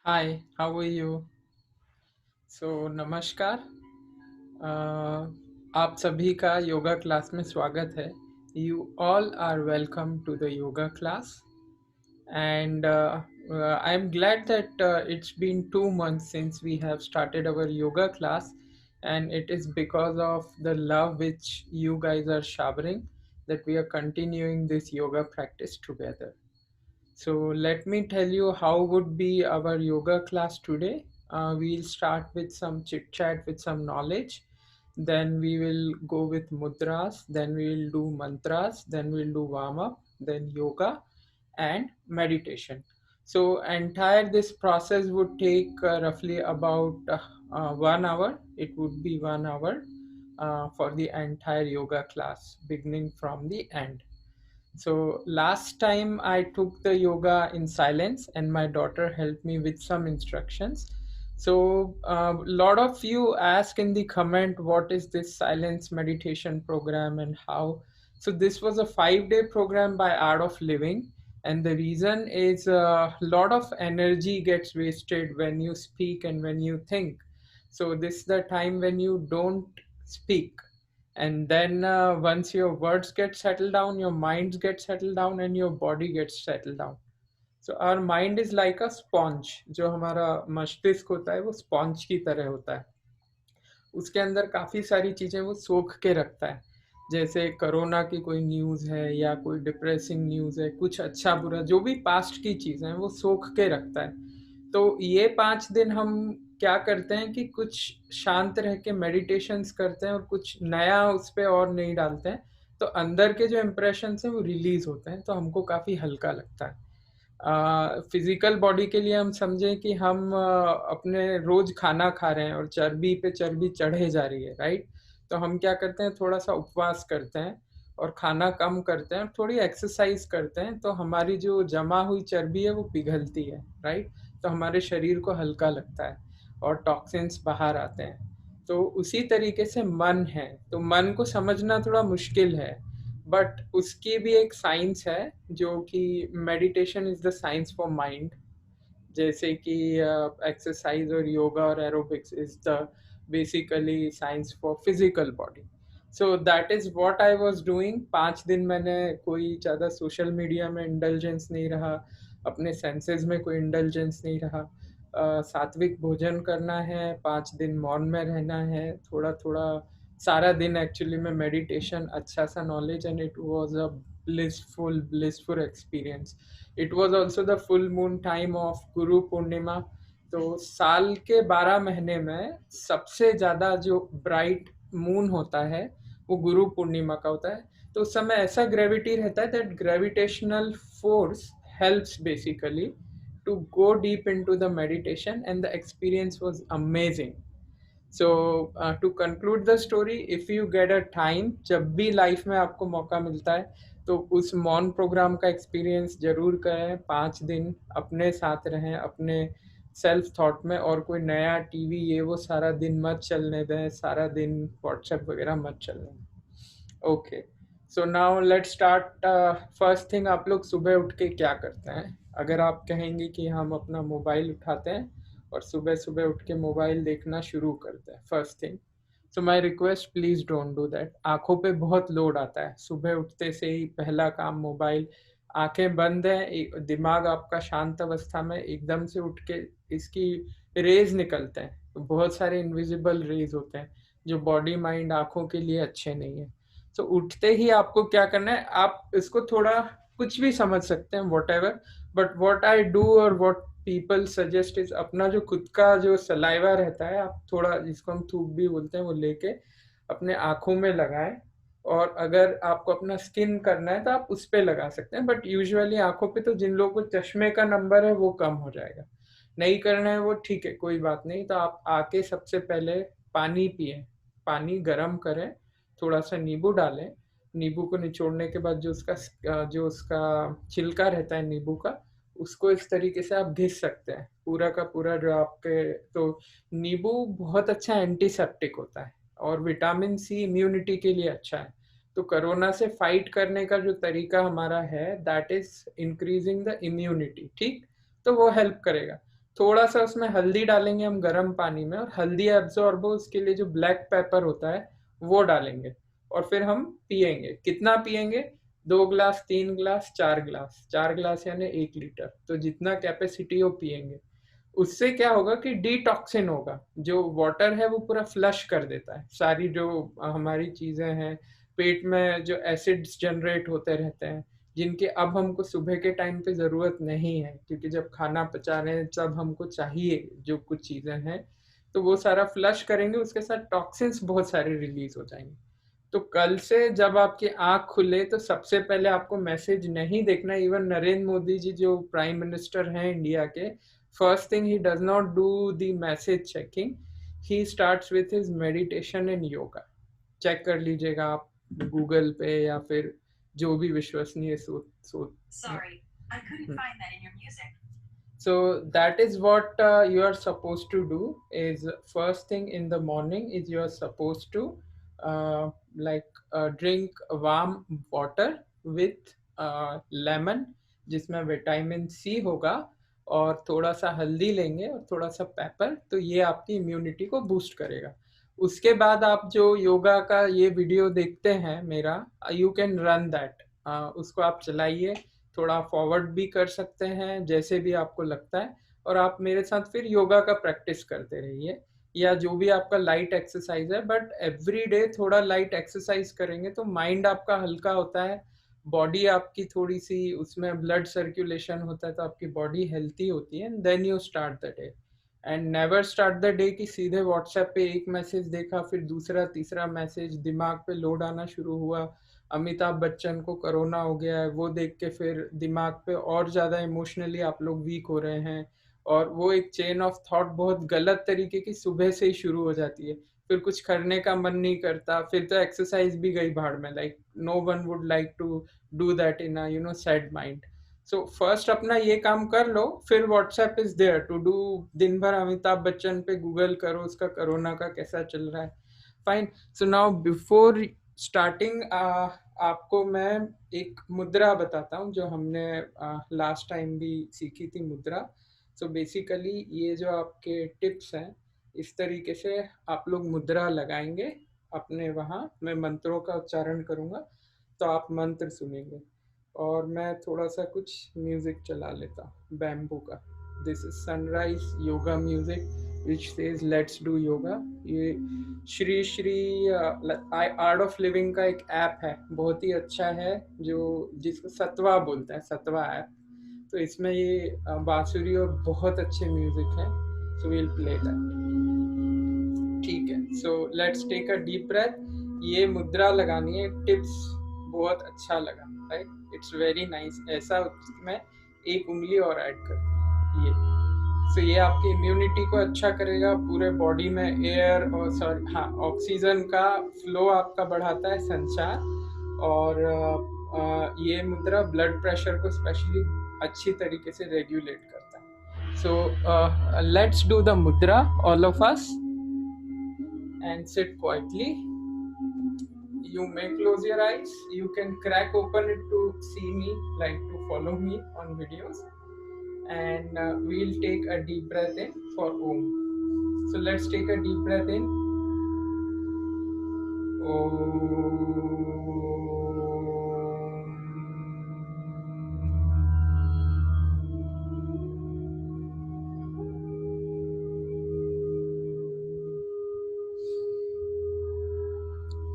Hi, how are you? So नमस्कार। आप सभी का योगा क्लास में स्वागत है। You all are welcome to the yoga class and I'm glad that it's been 2 months since we have started our yoga class, and it is because of the love which you guys are showering that we are continuing this yoga practice together. So let me tell you how would be our yoga class today. We'll start with some chit chat with some knowledge. Then we will go with mudras. Then we will do mantras. Then we'll do warm up. Then yoga and meditation. So entire this process would take roughly about 1 hour. It would be 1 hour for the entire yoga class, beginning from the end. So last time I took the yoga in silence, and my daughter helped me with some instructions. So a lot of you ask in the comment, what is this silence meditation program and how? So this was a 5 day program by Art of Living, and the reason is a lot of energy gets wasted when you speak and when you think. So this is the time when you don't speak, and then once your words get settled down, your minds get settled down, and your body gets settled down. So our mind is like a sponge. जो हमारा मस्तिष्क होता है वो sponge की तरह होता है। उसके अंदर काफ़ी सारी चीज़ें वो सोख के रखता है। जैसे कोरोना की कोई न्यूज़ है या कोई डिप्रेसिंग न्यूज़ है, कुछ अच्छा बुरा जो भी पास्ट की चीज़ें हैं वो सोख के रखता है। तो ये 5 दिन हम क्या करते हैं कि कुछ शांत रह के मेडिटेशंस करते हैं और कुछ नया उस पर और नहीं डालते हैं। तो अंदर के जो इम्प्रेशन हैं वो रिलीज होते हैं, तो हमको काफ़ी हल्का लगता है। फिजिकल बॉडी के लिए हम समझें कि हम अपने रोज खाना खा रहे हैं और चर्बी पे चर्बी चढ़े जा रही है, राइट? तो हम क्या करते हैं, थोड़ा सा उपवास करते हैं और खाना कम करते हैं और थोड़ी एक्सरसाइज करते हैं, तो हमारी जो जमा हुई चर्बी है वो पिघलती है, राइट? तो हमारे शरीर को हल्का लगता है और टॉक्सिन्स बाहर आते हैं। तो उसी तरीके से मन है, तो मन को समझना थोड़ा मुश्किल है, बट उसकी भी एक साइंस है जो कि meditation is the science for mind. जैसे कि एक्सरसाइज और योगा और aerobics is the basically science for physical body. So that is what I was doing. 5 दिन मैंने कोई ज़्यादा सोशल मीडिया में इंडल्जेंस नहीं रहा, अपने सेंसेस में कोई इंडल्जेंस नहीं रहा। सात्विक भोजन करना है, 5 दिन मौन में रहना है, थोड़ा थोड़ा सारा दिन एक्चुअली में मेडिटेशन, अच्छा सा knowledge, and it was a blissful experience. It was also the full moon time of Guru Purnima. तो साल के 12 महीने में सबसे ज़्यादा जो ब्राइट मून होता है वो गुरु पूर्णिमा का होता है। तो उस समय ऐसा ग्रेविटी रहता है that gravitational force helps basically to go deep into the meditation, and the experience was amazing. So to conclude the story, if you get a time, जब भी लाइफ में आपको मौका मिलता है तो उस मॉन प्रोग्राम का एक्सपीरियंस जरूर करें। 5 दिन अपने साथ रहें, अपने सेल्फ थॉट में, और कोई नया टीवी ये वो सारा दिन मत चलने दें, सारा दिन व्हाट्सएप वगैरह मत चलने दें। Okay, so now let's start. First thing, आप लोग सुबह उठ के क्या करते हैं? अगर आप कहेंगे कि हम अपना मोबाइल उठाते हैं और सुबह सुबह उठ के मोबाइल देखना शुरू करते हैं first thing, so my request, please don't do that. आंखों पे बहुत लोड आता है सुबह उठते से ही, पहला काम मोबाइल। आंखें बंद है, दिमाग आपका शांत अवस्था में, एकदम से उठ के इसकी रेज निकलते हैं, तो बहुत सारे इनविजिबल रेज होते हैं जो बॉडी माइंड आंखों के लिए अच्छे नहीं है। तो उठते ही आपको क्या करना है, आप इसको थोड़ा कुछ भी समझ सकते हैं, what ever, but what I do और वॉट पीपल सजेस्ट इज, अपना जो खुद का जो सलाइवा रहता है, आप थोड़ा, जिसको हम थूक भी बोलते हैं, वो लेके अपने आंखों में लगाएं। और अगर आपको अपना स्किन करना है तो आप उस पर लगा सकते हैं, बट यूजुअली आंखों पे तो जिन लोगों को चश्मे का नंबर है वो कम हो जाएगा। नहीं करना है वो ठीक है, कोई बात नहीं। तो आप आके सबसे पहले पानी पिए, पानी गर्म करें, थोड़ा सा नींबू डालें, नींबू को निचोड़ने के बाद जो उसका छिलका रहता है नींबू का, उसको इस तरीके से आप घिस सकते हैं पूरा का पूरा जो आपके। तो नींबू बहुत अच्छा एंटीसेप्टिक होता है और विटामिन सी इम्यूनिटी के लिए अच्छा है। तो कोरोना से फाइट करने का जो तरीका हमारा है, that is increasing the immunity, ठीक? तो वो हेल्प करेगा। थोड़ा सा उसमें हल्दी डालेंगे हम गर्म पानी में, और हल्दी एब्जॉर्ब हो उसके लिए जो ब्लैक पेपर होता है वो डालेंगे, और फिर हम पियेंगे। कितना पियेंगे? 2 ग्लास, 3 ग्लास, 4 ग्लास, 4 ग्लास यानी 1 लीटर, तो जितना कैपेसिटी हो पियेंगे। उससे क्या होगा कि डिटॉक्सिन होगा, जो वाटर है वो पूरा फ्लश कर देता है सारी जो हमारी चीजें हैं, पेट में जो एसिड्स जनरेट होते रहते हैं, जिनकी अब हमको सुबह के टाइम पे ज़रूरत नहीं है, क्योंकि जब खाना पचा रहे हैं तब हमको चाहिए जो कुछ चीज़ें हैं, तो वो सारा फ्लश करेंगे, उसके साथ टॉक्सिन्स बहुत सारे रिलीज हो जाएंगे। तो कल से जब आपकी आंख खुले तो सबसे पहले आपको मैसेज नहीं देखना। इवन नरेंद्र मोदी जी जो प्राइम मिनिस्टर हैं इंडिया के, first thing he does not do the message checking, he starts with his meditation and yoga. Check कर लीजिएगा आप गूगल पे या फिर जो भी विश्वसनीय Sorry, I couldn't find that in your music. So that is what you are supposed to do. Is first thing in the morning is you are supposed to uh, drink warm water with lemon, जिसमें vitamin C होगा, और थोड़ा सा हल्दी लेंगे और थोड़ा सा पेपर, तो ये आपकी इम्यूनिटी को बूस्ट करेगा। उसके बाद आप जो योगा का ये वीडियो देखते हैं मेरा, यू कैन रन दैट, उसको आप चलाइए, थोड़ा फॉरवर्ड भी कर सकते हैं जैसे भी आपको लगता है, और आप मेरे साथ फिर योगा का प्रैक्टिस करते रहिए, या जो भी आपका लाइट एक्सरसाइज है, बट एवरी डे थोड़ा लाइट एक्सरसाइज करेंगे तो माइंड आपका हल्का होता है, बॉडी आपकी थोड़ी सी उसमें ब्लड सर्कुलेशन होता है, तो आपकी बॉडी हेल्थी होती है, and then you start the day. And never start the day कि सीधे व्हाट्सएप पे एक मैसेज देखा, फिर दूसरा तीसरा मैसेज, दिमाग पे लोड आना शुरू हुआ, अमिताभ बच्चन को कोरोना हो गया है वो देख के फिर दिमाग पे और ज़्यादा इमोशनली आप लोग वीक हो रहे हैं, और वो एक चेन ऑफ थॉट बहुत गलत तरीके की सुबह से ही शुरू हो जाती है, फिर कुछ करने का मन नहीं करता, फिर तो एक्सरसाइज भी गई भाड़ में, like no one would like to do that in a sad mind. So first अपना ये काम कर लो, फिर WhatsApp is there to do. दिन भर अमिताभ बच्चन पे गूगल करो उसका कोरोना का कैसा चल रहा है, fine. So now before starting आपको मैं एक मुद्रा बताता हूँ जो हमने लास्ट टाइम भी सीखी थी मुद्रा। सो बेसिकली ये जो आपके टिप्स हैं, इस तरीके से आप लोग मुद्रा लगाएंगे अपने वहाँ, मैं मंत्रों का उच्चारण करूँगा तो आप मंत्र सुनेंगे, और मैं थोड़ा सा कुछ म्यूजिक चला लेता हूँ बैम्बू का। This is sunrise yoga music which says let's do yoga. ये Shri Shri art of living का एक ऐप है, बहुत ही अच्छा है, जो जिसको सत्वा बोलते हैं, सत्वा ऐप। तो इसमें ये बांसुरी और बहुत अच्छे म्यूजिक हैं, सो विल प्ले दैट। ठीक है, so let's take a deep breath. ये मुद्रा लगानी है, टिप्स बहुत अच्छा लगा, राइट, इट्स वेरी नाइस। ऐसा उसमें एक उंगली और ऐड कर दी, ये। सो ये आपकी इम्यूनिटी को अच्छा करेगा, पूरे बॉडी में एयर और सॉरी हाँ ऑक्सीजन का फ्लो आपका बढ़ाता है, संचार। और ये मुद्रा ब्लड प्रेशर को स्पेशली अच्छी तरीके से रेगुलेट करता है। सो लेट्स डू द मुद्रा, all of us, and sit quietly. You may close your eyes, you can crack open it to see me, like to follow me on videos, and we'll take a deep breath in for Om. So let's take a deep breath in. Om.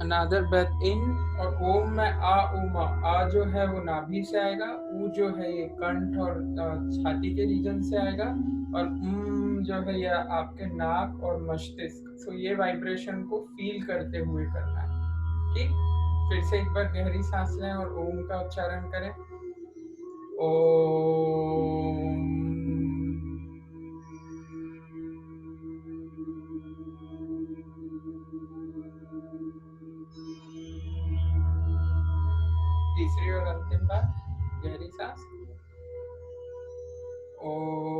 Another breath in, और ओम में आ उमा, आ जो है वो नाभि से आएगा, ऊ जो है ये कंठ और छाती के रीजन से आएगा, और जो है ये आपके नाक और मस्तिष्क। सो ये वाइब्रेशन को फील करते हुए करना है, ठीक। फिर से एक बार गहरी सांस लें और ओम का उच्चारण करें। ओम। तीसरी और अंतिम बार गहरी सांस। ओम।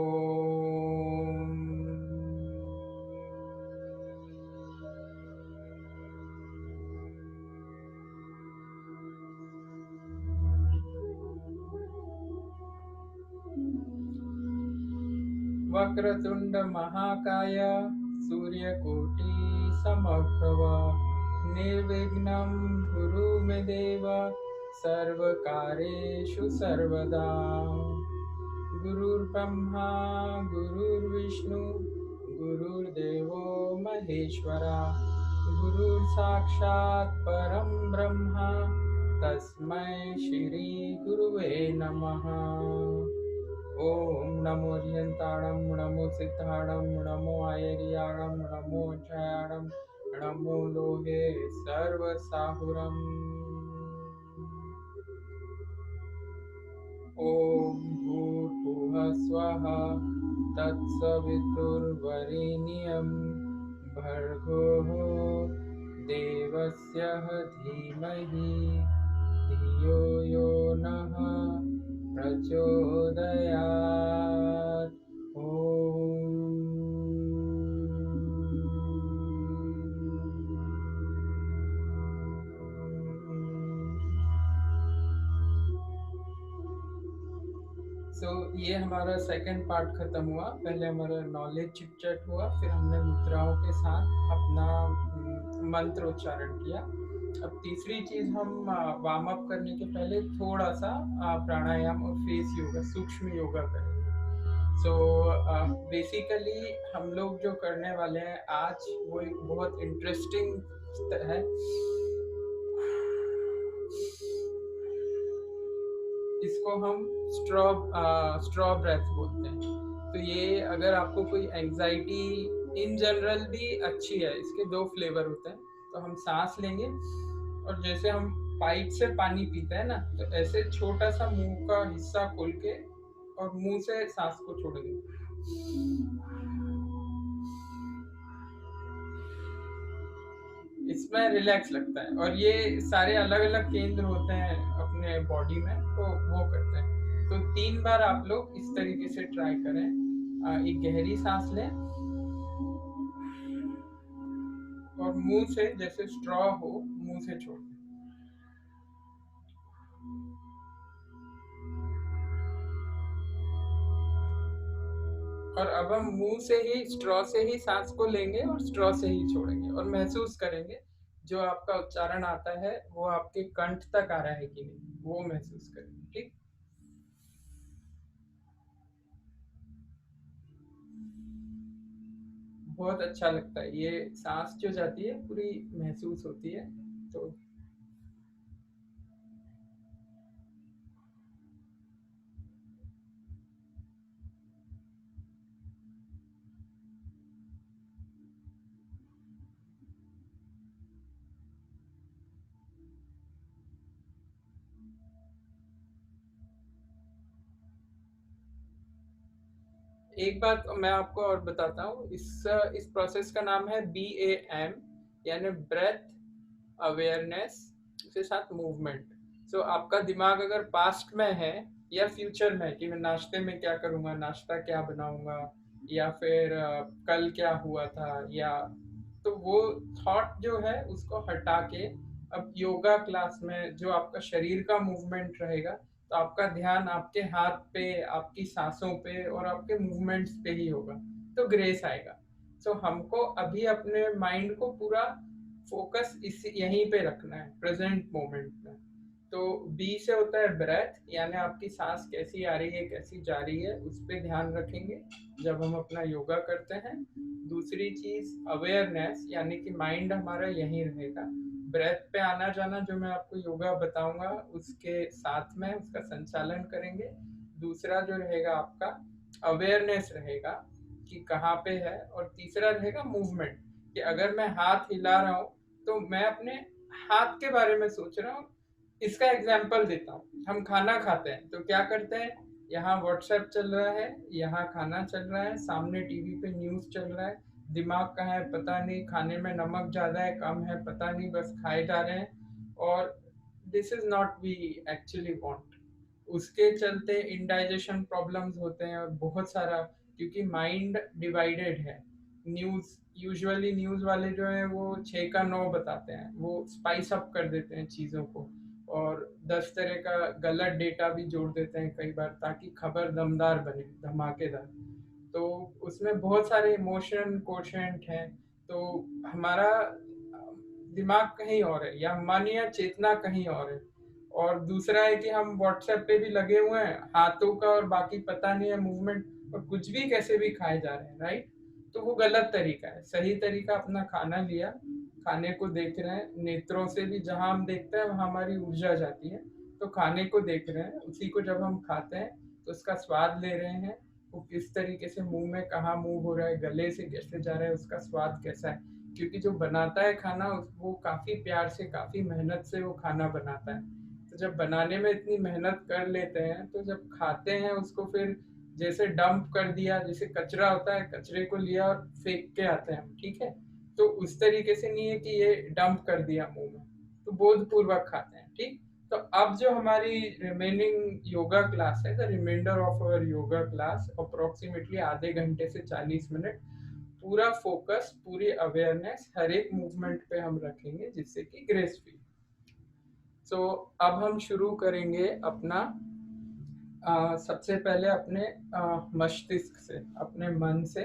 वक्रतुंड महाकाय सूर्यकोटि समप्रभ निर्विघ्नं कुरु मे देव सर्वकार्येषु सर्वदा। गुरुर्ब्रह्मा गुरुर्विष्णु गुरुर्देवो महेश्वरा गुरुर्साक्षात् परं ब्रह्म तस्मै श्री गुरुवे नमः। ओम नमो रियंताणं नमो सिद्धाणं नमो आयर्याणं नमो जयाणं नमो लोहे सर्वसाहुरम्। ओम भूर्भुवः स्वः तत्सवितुर्वरेण्यं भर्गो देवस्य धीमहि धियो यो नः प्रचोदयात्। ये हमारा सेकंड पार्ट खत्म हुआ। पहले हमारा नॉलेज चिट चैट हुआ, फिर हमने मुद्राओं के साथ अपना मंत्र उच्चारण किया। अब तीसरी चीज हम वार्म अप करने के पहले थोड़ा सा प्राणायाम और फेस योगा, सूक्ष्म योगा करेंगे। सो बेसिकली हम लोग जो करने वाले हैं आज वो एक बहुत इंटरेस्टिंग है। इसको हम स्ट्रॉ ब्रेथ बोलते हैं। तो ये अगर आपको कोई एंजाइटी इन जनरल भी अच्छी है। इसके दो फ्लेवर होते हैं। तो हम सांस लेंगे और जैसे हम पाइप से पानी पीते हैं ना, तो ऐसे छोटा सा मुंह का हिस्सा खोल के और मुंह से सांस को छोड़ेंगे। इसमें रिलैक्स लगता है और ये सारे अलग अलग केंद्र होते हैं अपने बॉडी में, तो वो करते हैं। तो 3 बार आप लोग इस तरीके से ट्राई करें। एक गहरी सांस लें और मुंह से जैसे स्ट्रॉ हो मुंह से छोड़ दें। और अब हम मुंह से ही स्ट्रॉ से ही सांस को लेंगे और स्ट्रॉ से ही छोड़ेंगे और महसूस करेंगे जो आपका उच्चारण आता है वो आपके कंठ तक आ रहा है कि नहीं, वो महसूस करेंगे। ठीक, बहुत अच्छा लगता है। ये सांस जो जाती है पूरी महसूस होती है। तो एक बात मैं आपको और बताता हूँ। इस प्रोसेस का नाम है BAM, यानी ब्रेथ अवेयरनेस के साथ मूवमेंट। सो आपका दिमाग अगर पास्ट में है या फ्यूचर में कि मैं नाश्ते में क्या करूँगा, नाश्ता क्या बनाऊंगा, या फिर कल क्या हुआ था, या तो वो थॉट जो है उसको हटा के अब योगा क्लास में जो आपका शरीर का मूवमेंट रहेगा, तो आपका ध्यान आपके हाथ पे, आपकी सांसों पे और आपके मूवमेंट्स पे ही होगा, तो ग्रेस आएगा। सो हमको अभी अपने माइंड को पूरा फोकस इस यहीं पे रखना है, प्रेजेंट मोमेंट में। तो बी से होता है ब्रेथ, यानी आपकी सांस कैसी आ रही है कैसी जा रही है उस पर ध्यान रखेंगे जब हम अपना योगा करते हैं। दूसरी चीज अवेयरनेस, यानी कि माइंड हमारा यहीं रहेगा। ब्रेथ पे आना जाना जो मैं आपको योगा बताऊंगा उसके साथ में उसका संचालन करेंगे। दूसरा जो रहेगा आपका अवेयरनेस रहेगा कि कहाँ पे है। और तीसरा रहेगा मूवमेंट, कि अगर मैं हाथ हिला रहा हूँ तो मैं अपने हाथ के बारे में सोच रहा हूँ। इसका एग्जाम्पल देता हूँ। हम खाना खाते हैं तो क्या करते हैं, यहाँ व्हाट्सएप चल रहा है, यहाँ खाना चल रहा है, सामने टीवी पे न्यूज चल रहा है, दिमाग कहाँ है पता नहीं, खाने में नमक ज्यादा है कम है पता नहीं, बस खाए जा रहे हैं। और this is not we actually want. उसके चलते इंडाइजेशन प्रॉब्लम्स होते हैं और बहुत सारा, क्योंकि माइंड डिवाइडेड है। न्यूज यूजुअली न्यूज वाले जो है वो 6 का 9 बताते हैं, वो स्पाइस अप कर देते हैं चीज़ों को और 10 तरह का गलत डेटा भी जोड़ देते हैं कई बार, ताकि खबर दमदार बने, धमाकेदार। तो उसमें बहुत सारे इमोशन कोशेंट हैं। तो हमारा दिमाग कहीं और है या मन या चेतना कहीं और है। और दूसरा है कि हम व्हाट्सएप पे भी लगे हुए हैं, हाथों का और बाकी पता नहीं है मूवमेंट, और कुछ भी कैसे भी खाए जा रहे हैं, राइट। तो वो गलत तरीका है। सही तरीका अपना खाना लिया, खाने को देख रहे हैं, नेत्रों से भी जहां हम देखते हैं वहां हमारी ऊर्जा जाती है। तो खाने को देख रहे हैं, उसी को जब हम खाते हैं तो उसका स्वाद ले रहे हैं, वो किस तरीके से मुंह में कहाँ मूव हो रहा है, गले से कैसे जा रहा है, उसका स्वाद कैसा है। क्योंकि जो बनाता है खाना वो काफी प्यार से काफी मेहनत से वो खाना बनाता है। तो जब बनाने में इतनी मेहनत कर लेते हैं तो जब खाते हैं उसको फिर जैसे डंप कर दिया, जैसे कचरा होता है, कचरे को लिया और फेंक के आते हैं हम, ठीक है। तो उस तरीके से नहीं है कि ये डंप कर दिया मुंह में, तो बोध पूर्वक खाते हैं, ठीक। तो अब जो हमारी रिमेनिंग योगा क्लास है, the reminder of our yoga class, approximately आधे घंटे से 40 मिनट, पूरा फोकस, पूरी अवेयरनेस हर एक मूवमेंट पे हम रखेंगे जिससे कि ग्रेसफुल। सो अब हम शुरू करेंगे अपना सबसे पहले अपने मस्तिष्क से, अपने मन से।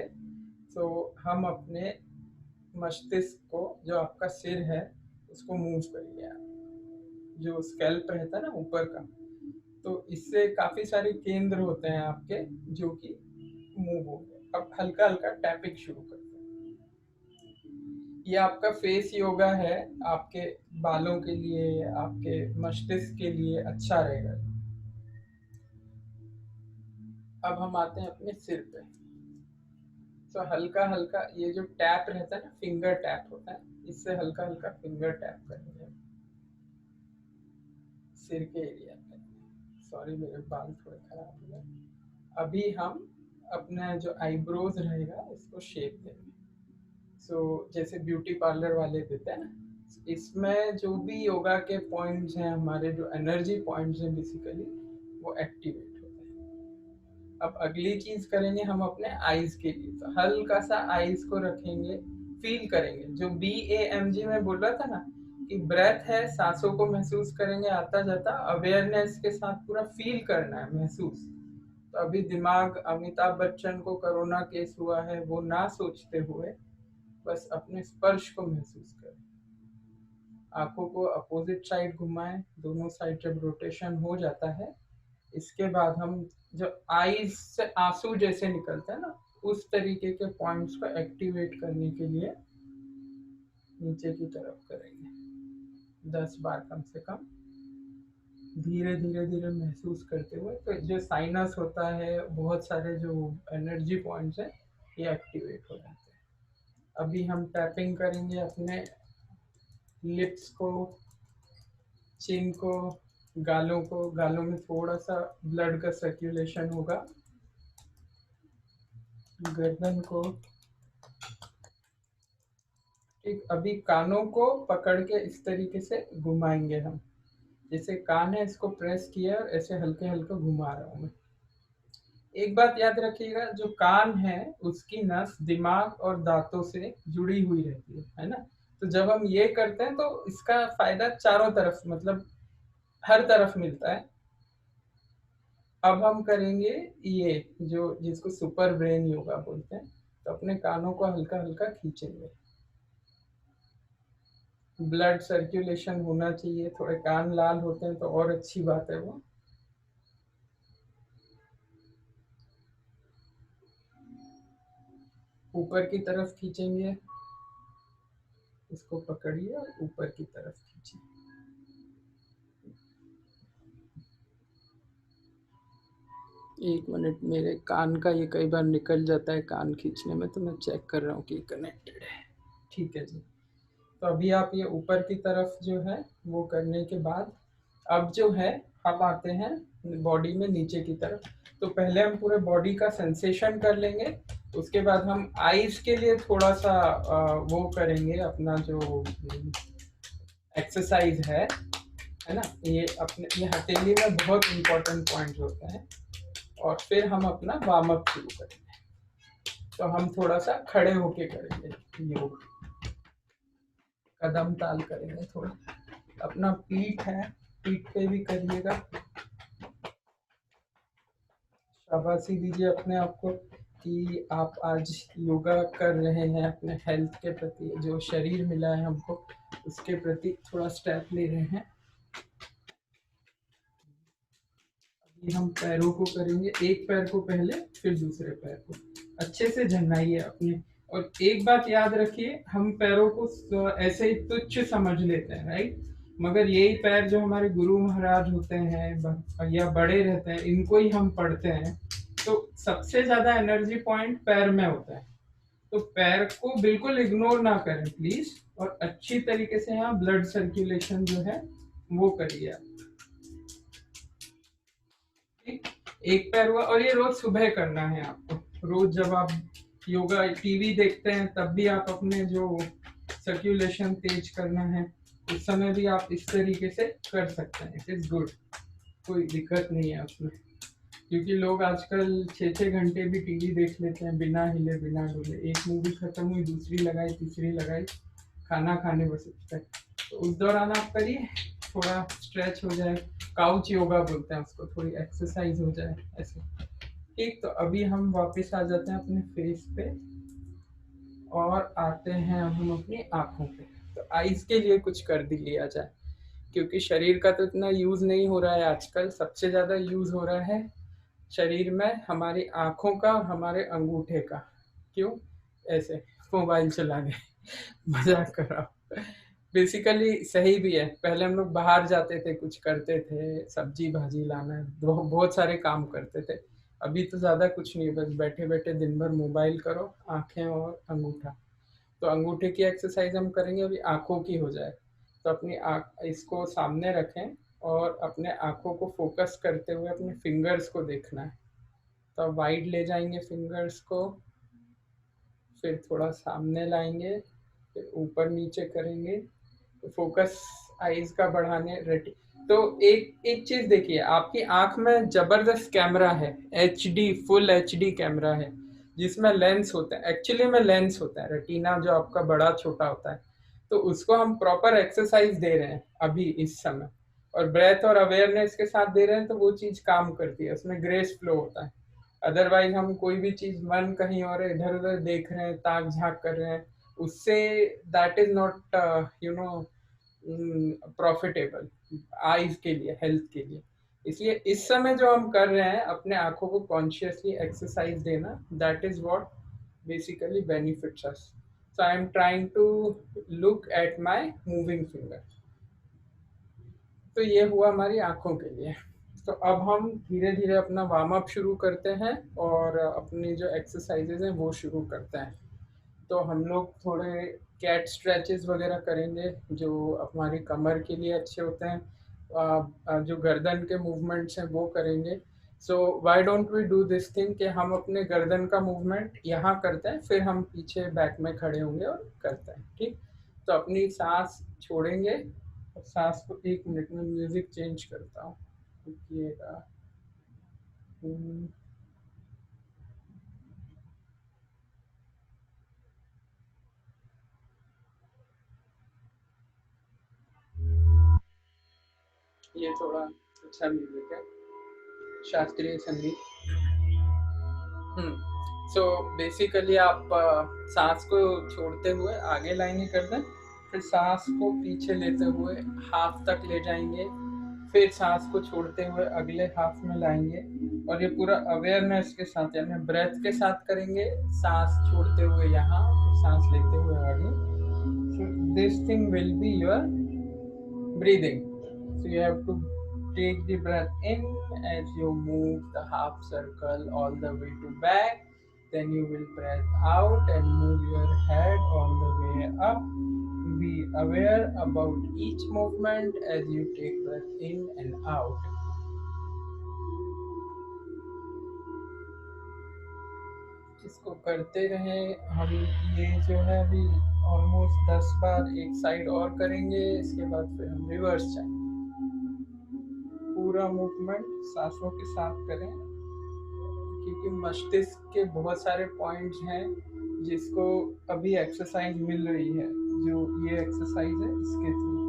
तो हम अपने मस्तिष्क को, जो आपका सिर है, उसको मूव करिए आप। जो स्कैल्प रहता है ना ऊपर का, तो इससे काफी सारे केंद्र होते हैं आपके जो कि मूव हो गए। अब हल्का हल्का टैपिंग शुरू करते हैं। ये आपका फेस योगा है, आपके बालों के लिए, आपके मस्तिष्क के लिए अच्छा रहेगा। अब हम आते हैं अपने सिर पे। तो हल्का हल्का ये जो टैप रहता है ना, फिंगर टैप होता है, इससे हल्का हल्का फिंगर टैप करेंगे सिर के एरिया पे। सॉरी मेरे बाल थोड़े खराब हो गए। अभी हम अपना जो आईब्रोज रहेगा उसको शेप देंगे। सो जैसे ब्यूटी पार्लर वाले देते हैं ना, इसमें जो भी योगा के पॉइंट्स हैं, हमारे जो एनर्जी पॉइंट्स हैं बेसिकली, वो एक्टिवेट होते हैं। अब अगली चीज करेंगे हम अपने आईज के लिए। तो हल्का सा आईज को रखेंगे, फील करेंगे, जो BAMG में बोल रहा था ना कि ब्रेथ है, सांसों को महसूस करेंगे आता जाता, अवेयरनेस के साथ पूरा फील करना है, महसूस। तो अभी दिमाग अमिताभ बच्चन को कोरोना केस हुआ है वो ना सोचते हुए बस अपने स्पर्श को महसूस करें। आंखों को अपोजिट साइड घुमाएं, दोनों साइड जब रोटेशन हो जाता है, इसके बाद हम जो आईज से आंसू जैसे निकलते हैं ना, उस तरीके के पॉइंट्स को एक्टिवेट करने के लिए नीचे की तरफ करेंगे 10 बार कम से कम, धीरे धीरे धीरे महसूस करते हुए। तो जो साइनस होता है, बहुत सारे जो एनर्जी पॉइंट्स हैं, ये एक्टिवेट हो जाते हैं। अभी हम टैपिंग करेंगे अपने लिप्स को, चिन को, गालों को। गालों में थोड़ा सा ब्लड का सर्कुलेशन होगा, गर्दन को, ठीक। अभी कानों को पकड़ के इस तरीके से घुमाएंगे हम, जैसे कान है इसको प्रेस किया और ऐसे हल्के हल्के घुमा रहा हूँ मैं। एक बात याद रखिएगा, जो कान है उसकी नस दिमाग और दांतों से जुड़ी हुई रहती है ना। तो जब हम ये करते हैं तो इसका फायदा चारों तरफ, मतलब हर तरफ मिलता है। अब हम करेंगे ये जो जिसको सुपर ब्रेन योगा बोलते हैं। तो अपने कानों को हल्का हल्का खींचेंगे, ब्लड सर्कुलेशन होना चाहिए। थोड़े कान लाल होते हैं तो और अच्छी बात है वो। ऊपर की तरफ खींचेंगे, इसको पकड़िए और ऊपर की तरफ खींचिए। एक मिनट, मेरे कान का ये कई बार निकल जाता है कान खींचने में, तो मैं चेक कर रहा हूँ कि कनेक्टेड है। ठीक है जी। तो अभी आप ये ऊपर की तरफ जो है वो करने के बाद अब जो है हम आते हैं बॉडी में नीचे की तरफ। तो पहले हम पूरे बॉडी का सेंसेशन कर लेंगे, उसके बाद हम आईज के लिए थोड़ा सा वो करेंगे, अपना जो एक्सरसाइज है ना। ये अपने ये हथेली में बहुत इंपॉर्टेंट पॉइंट होते हैं। और फिर हम अपना वार्म अप शुरू करेंगे। तो हम थोड़ा सा खड़े होके करेंगे योग, कदम ताल करेंगे थोड़ा। अपना पीठ है, पीठ पे भी करिएगा, शाबाशी दीजिए अपने आप को। कि आप आज योगा कर रहे हैं, अपने हेल्थ के प्रति, जो शरीर मिला है हमको उसके प्रति थोड़ा स्टेप ले रहे हैं। अभी हम पैरों को करेंगे, एक पैर को पहले फिर दूसरे पैर को अच्छे से झंगाइए अपने। और एक बात याद रखिए, हम पैरों को ऐसे ही तुच्छ समझ लेते हैं, राइट? मगर यही पैर जो हमारे गुरु महाराज होते हैं या बड़े रहते हैं, इनको ही हम पढ़ते हैं। तो सबसे ज्यादा एनर्जी पॉइंट पैर में होता है। तो पैर को बिल्कुल इग्नोर ना करें प्लीज, और अच्छी तरीके से यहाँ ब्लड सर्कुलेशन जो है वो करिए आप। ठीक? एक पैर हुआ, और ये रोज सुबह करना है आपको। रोज जब आप योगा टीवी देखते हैं तब भी आप अपने जो सर्कुलेशन तेज करना है, उस समय भी आप इस तरीके से कर सकते हैं। इट इज गुड, कोई दिक्कत नहीं है उसमें। क्योंकि लोग आजकल 6-6 घंटे भी टीवी देख लेते हैं बिना हिले बिना डुले। एक मूवी खत्म हुई, दूसरी लगाई, तीसरी लगाई, खाना खाने बस उठते हैं। तो उस दौरान आप करिए, थोड़ा स्ट्रेच हो जाए, काउच योगा बोलते हैं उसको, थोड़ी एक्सरसाइज हो जाए ऐसे। ठीक, तो अभी हम वापस आ जाते हैं अपने फेस पे और आते हैं अब हम अपनी आंखों पे। तो आईज के लिए कुछ कर दी लिया जाए, क्योंकि शरीर का तो इतना यूज नहीं हो रहा है आजकल। सबसे ज्यादा यूज हो रहा है शरीर में हमारी आंखों का और हमारे अंगूठे का। क्यों? ऐसे मोबाइल चला गए मजाक कर रहा हूँ। बेसिकली सही भी है। पहले हम लोग बाहर जाते थे, कुछ करते थे, सब्जी भाजी लाना, बहुत सारे काम करते थे। अभी तो ज्यादा कुछ नहीं, बस बैठे बैठे दिन भर मोबाइल करो, आंखें और अंगूठा। तो अंगूठे की एक्सरसाइज हम करेंगे, अभी आंखों की हो जाए। तो अपनी आँख इसको सामने रखें और अपने आंखों को फोकस करते हुए अपने फिंगर्स को देखना है। तो आप वाइड ले जाएंगे फिंगर्स को, फिर थोड़ा सामने लाएंगे, फिर ऊपर नीचे करेंगे। तो फोकस आईज का बढ़ाने रेटी। तो एक एक चीज देखिए, आपकी आंख में जबरदस्त कैमरा है, HD, फुल HD कैमरा है, जिसमें लेंस होता है। एक्चुअली में लेंस होता है, रेटिना जो आपका बड़ा छोटा होता है। तो उसको हम प्रॉपर एक्सरसाइज दे रहे हैं अभी इस समय, और ब्रेथ और अवेयरनेस के साथ दे रहे हैं, तो वो चीज काम करती है, उसमें ग्रेस फ्लो होता है। अदरवाइज हम कोई भी चीज मन कहीं और इधर उधर देख रहे हैं, ताक झांक कर रहे हैं, उससे that is not you know profitable eyes के लिए, हेल्थ के लिए। इसलिए इस समय जो हम कर रहे हैं, अपने आंखों को कॉन्शियसली एक्सरसाइज देना, that is what basically benefits us. So I am trying to look at my moving finger. तो ये हुआ हमारी आंखों के लिए। तो अब हम धीरे धीरे अपना वार्म अप शुरू करते हैं और अपनी जो एक्सरसाइजेज हैं वो शुरू करते हैं। तो हम लोग थोड़े कैट स्ट्रेचेस वगैरह करेंगे, जो हमारी कमर के लिए अच्छे होते हैं। जो गर्दन के मूवमेंट्स हैं वो करेंगे। So why don't we do this thing कि हम अपने गर्दन का मूवमेंट यहाँ करते हैं, फिर हम पीछे बैक में खड़े होंगे और करते हैं। ठीक, तो अपनी सांस छोड़ेंगे, और सांस को 1 मिनट में म्यूजिक चेंज करता हूँ, रुकिएगा। हम्म, ये थोड़ा अच्छा म्यूजिक है, शास्त्रीय संगीत। सो बेसिकली आप सांस को छोड़ते हुए आगे लाएंगे गर्दन, फिर सांस को पीछे लेते हुए हाफ तक ले जाएंगे, फिर सांस को छोड़ते हुए अगले हाफ में लाएंगे। और ये पूरा अवेयरनेस के साथ, यानी ब्रेथ के साथ करेंगे, सांस छोड़ते हुए यहाँ, फिर सांस लेते हुए आगे। So this thing will be your breathing. So you have to take the breath in as you move the half circle all the way to back. Then you will breathe out and move your head all the way up. Be aware about each movement as you take breath in and out. इसको करते रहें हम। ये जो है अभी almost 10 बार एक side और करेंगे, इसके बाद फिर हम रिवर्स जाएंगे। पूरा मूवमेंट सांसों के साथ करें, क्योंकि मस्तिष्क के बहुत सारे पॉइंट्स हैं जिसको अभी एक्सरसाइज मिल रही है, जो ये एक्सरसाइज है इसके थ्रू।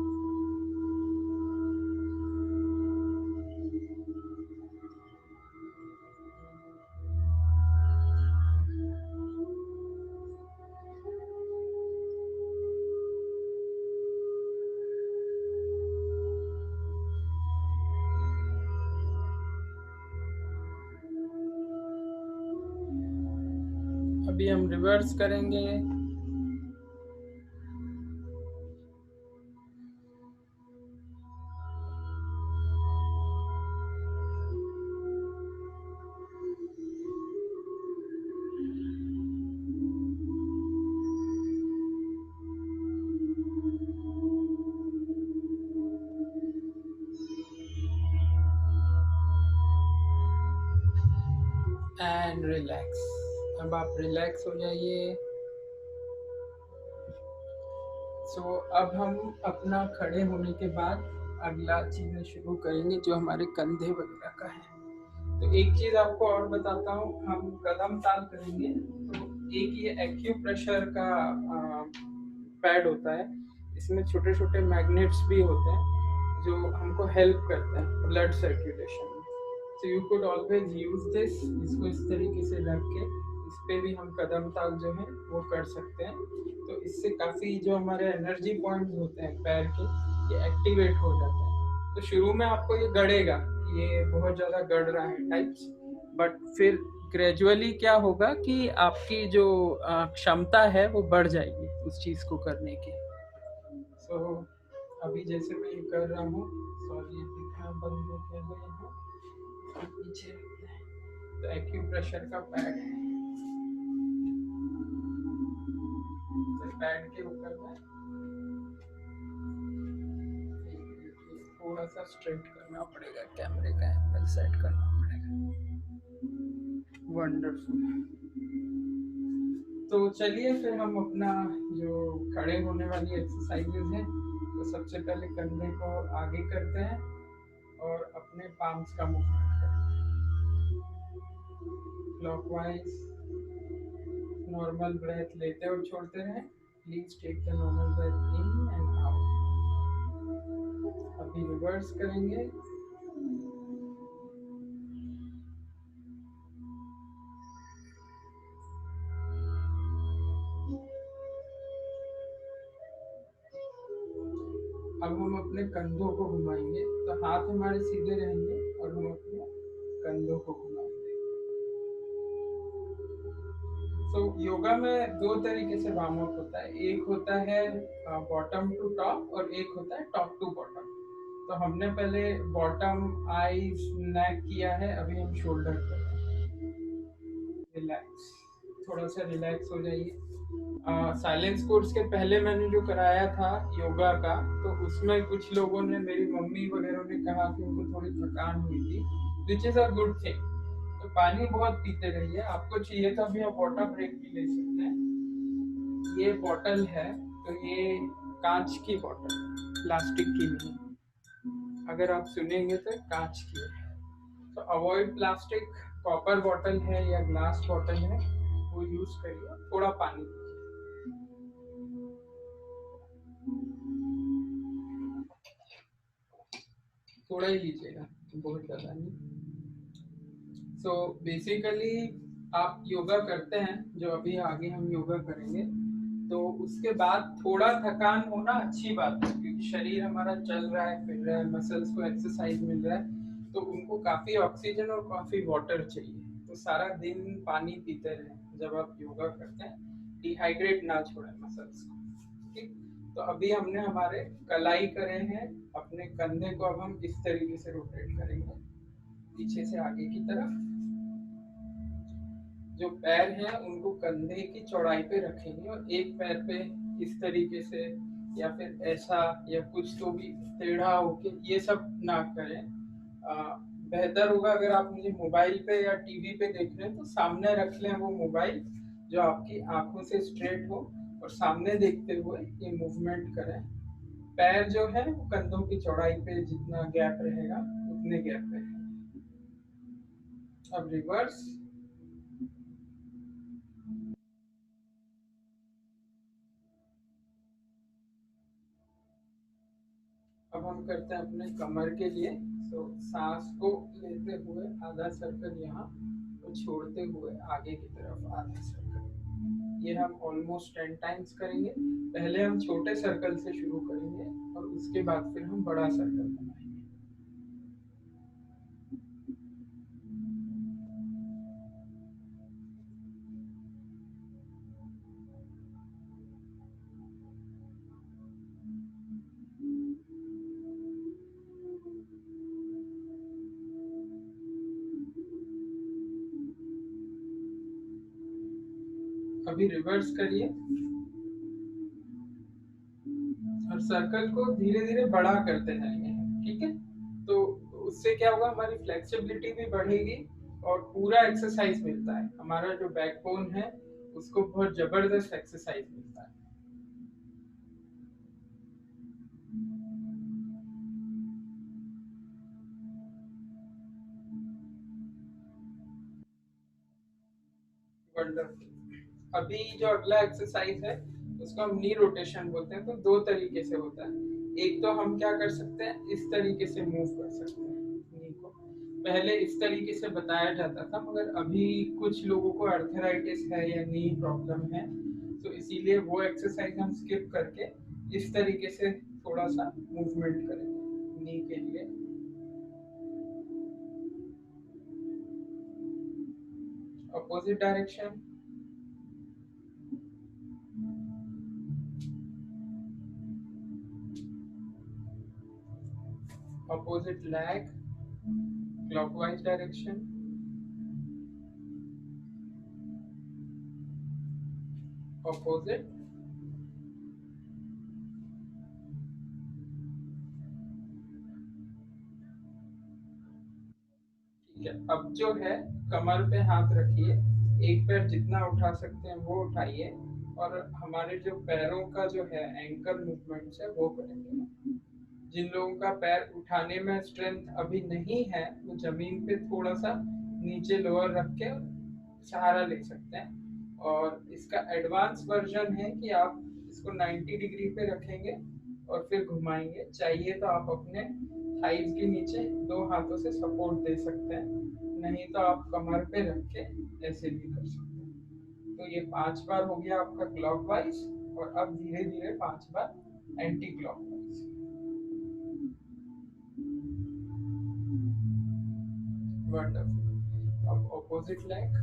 अभी हम रिवर्स करेंगे। And relax. अब आप रिलैक्स हो जाइए। सो अब हम अपना खड़े होने के बाद अगला चीज़ें शुरू करेंगे जो हमारे कंधे वगैरह का है। तो एक चीज़ आपको और बताता हूँ, हम कदम ताल करेंगे तो एक ये एक्यूप्रेशर का पैड होता है, इसमें छोटे छोटे मैग्नेट्स भी होते हैं जो हमको हेल्प करते हैं ब्लड सर्कुलेशन में। So you could always use this, इसको इस तरीके से रख के इस पे भी हम कदम ताल जो है वो कर सकते हैं। तो इससे काफ़ी जो हमारे एनर्जी पॉइंट्स होते हैं पैर के, ये एक्टिवेट हो जाते हैं। तो शुरू में आपको ये गड़ेगा, ये बहुत ज़्यादा गड़ रहा है टाइप्स, बट फिर ग्रेजुअली क्या होगा कि आपकी जो क्षमता है वो बढ़ जाएगी उस चीज़ को करने की। सो अभी जैसे मैं ये कर रहा हूँ, सॉरी ये दिखना बंद हो गया है यहाँ पीछे। तो एक्यूप्रेशर का पैड है, तो पैड के ऊपर में थोड़ा सा स्ट्रेट करना पड़ेगा, कैमरे का एंगल सेट करना पड़ेगा। वंडरफुल। तो चलिए फिर हम अपना जो खड़े होने वाली एक्सरसाइजेज हैं, तो सबसे पहले कंधे को आगे करते हैं और अपने पाम्स का मूवमेंट करते हैं क्लॉकवाइज। नॉर्मल ब्रेथ लेते और छोड़ते रहें। Please take the normal breath in and out. अभी रिवर्स करेंगे। अब हम अपने कंधों को घुमाएंगे, तो हाथ हमारे सीधे रहेंगे और हम अपने कंधों को घुमाएंगे। तो योगा में दो तरीके से वार्म अप होता है, एक होता है बॉटम टू टॉप और एक होता है टॉप टू बॉटम। तो हमने पहले बॉटम आईज नेक किया है, अभी हम शोल्डर करते हैं। रिलैक्स, थोड़ा सा रिलैक्स हो जाइए। साइलेंस कोर्स के पहले मैंने जो कराया था योगा का, तो उसमें कुछ लोगों ने, मेरी मम्मी वगैरह ने कहा कि उनको थोड़ी थकान हुई थी, which is a good thing. तो पानी बहुत पीते रहिए, आपको चाहिए तो अभी आप वाटर ब्रेक भी ले सकते हैं। ये बॉटल है, तो ये कांच की बॉटल, प्लास्टिक की नहीं। अगर आप सुनेंगे तो कांच की है। तो अवॉइड प्लास्टिक, कॉपर बॉटल है या ग्लास बॉटल है वो यूज करिए। थोड़ा पानी थोड़ा ही लीजिएगा, बहुत ज़्यादा नहीं। सो बेसिकली आप योगा करते हैं, जो अभी आगे हम योगा करेंगे, तो उसके बाद थोड़ा थकान होना अच्छी बात है, क्योंकि शरीर हमारा चल रहा है, फिर रहा है, मसल्स को एक्सरसाइज मिल रहा है, तो उनको काफ़ी ऑक्सीजन और काफ़ी वाटर चाहिए। तो सारा दिन पानी पीते रहें जब आप योगा करते हैं, डिहाइड्रेट ना छोड़ें मसल्स को। ठीक। तो अभी हमने हमारे कलाई करे हैं, अपने कंधे को अब हम इस तरीके से रोटेट करेंगे पीछे से आगे की तरफ। जो पैर हैं उनको कंधे की चौड़ाई पे रखेंगे और एक पैर पे इस तरीके से या फिर ऐसा या कुछ तो भी टेढ़ा होके ये सब ना करें। बेहतर होगा अगर आप मुझे मोबाइल पे या टीवी पे देख रहे हैं तो सामने रख लें वो मोबाइल, जो आपकी आंखों से स्ट्रेट हो और सामने देखते हुए ये मूवमेंट करें। पैर जो है वो कंधों की चौड़ाई पे जितना गैप रहेगा उतने गैप पे। अब रिवर्स। अब हम करते हैं अपने कमर के लिए। तो सांस को लेते हुए आधा सर्कल यहाँ, तो छोड़ते हुए आगे की तरफ आधा सर्कल। ये हम ऑलमोस्ट 10 टाइम्स करेंगे। पहले हम छोटे सर्कल से शुरू करेंगे और उसके बाद फिर हम बड़ा सर्कल बनाएंगे। अभी रिवर्स करिए और सर्कल को धीरे धीरे बड़ा करते जाएंगे, ठीक है। तो उससे क्या होगा, हमारी फ्लेक्सिबिलिटी भी बढ़ेगी और पूरा एक्सरसाइज मिलता है, हमारा जो बैकबोन है उसको बहुत जबरदस्त एक्सरसाइज मिलता है। वंडरफुल। अभी जो अगला एक्सरसाइज है उसको हम नी रोटेशन बोलते हैं। तो दो तरीके से होता है। एक तो हम क्या कर सकते हैं, इस तरीके से मूव कर सकते हैं नी को। पहले इस तरीके से बताया जाता था, मगर अभी कुछ लोगों को अर्थराइटिस है या नी प्रॉब्लम है, तो इसीलिए वो एक्सरसाइज हम स्किप करके इस तरीके से थोड़ा सा मूवमेंट करेंगे नी के लिए। Opposite direction, opposite leg, clockwise direction, opposite. ठीक है, अब जो है कमर पे हाथ रखिए, एक पैर जितना उठा सकते हैं वो उठाइए, और हमारे जो पैरों का जो है एंकल मूवमेंट्स है वो करेंगे। जिन लोगों का पैर उठाने में स्ट्रेंथ अभी नहीं है, वो जमीन पे थोड़ा सा नीचे लोअर रख के सहारा ले सकते हैं। और इसका एडवांस वर्जन है कि आप इसको 90 डिग्री पे रखेंगे और फिर घुमाएंगे। चाहिए तो आप अपने थाइज के नीचे दो हाथों से सपोर्ट दे सकते हैं, नहीं तो आप कमर पे रख के ऐसे भी कर सकते हैं। तो ये 5 बार हो गया आपका क्लॉकवाइज, और अब धीरे धीरे 5 बार एंटी क्लॉकवाइज। वंडरफुल। अब ऑपोजिट लेग,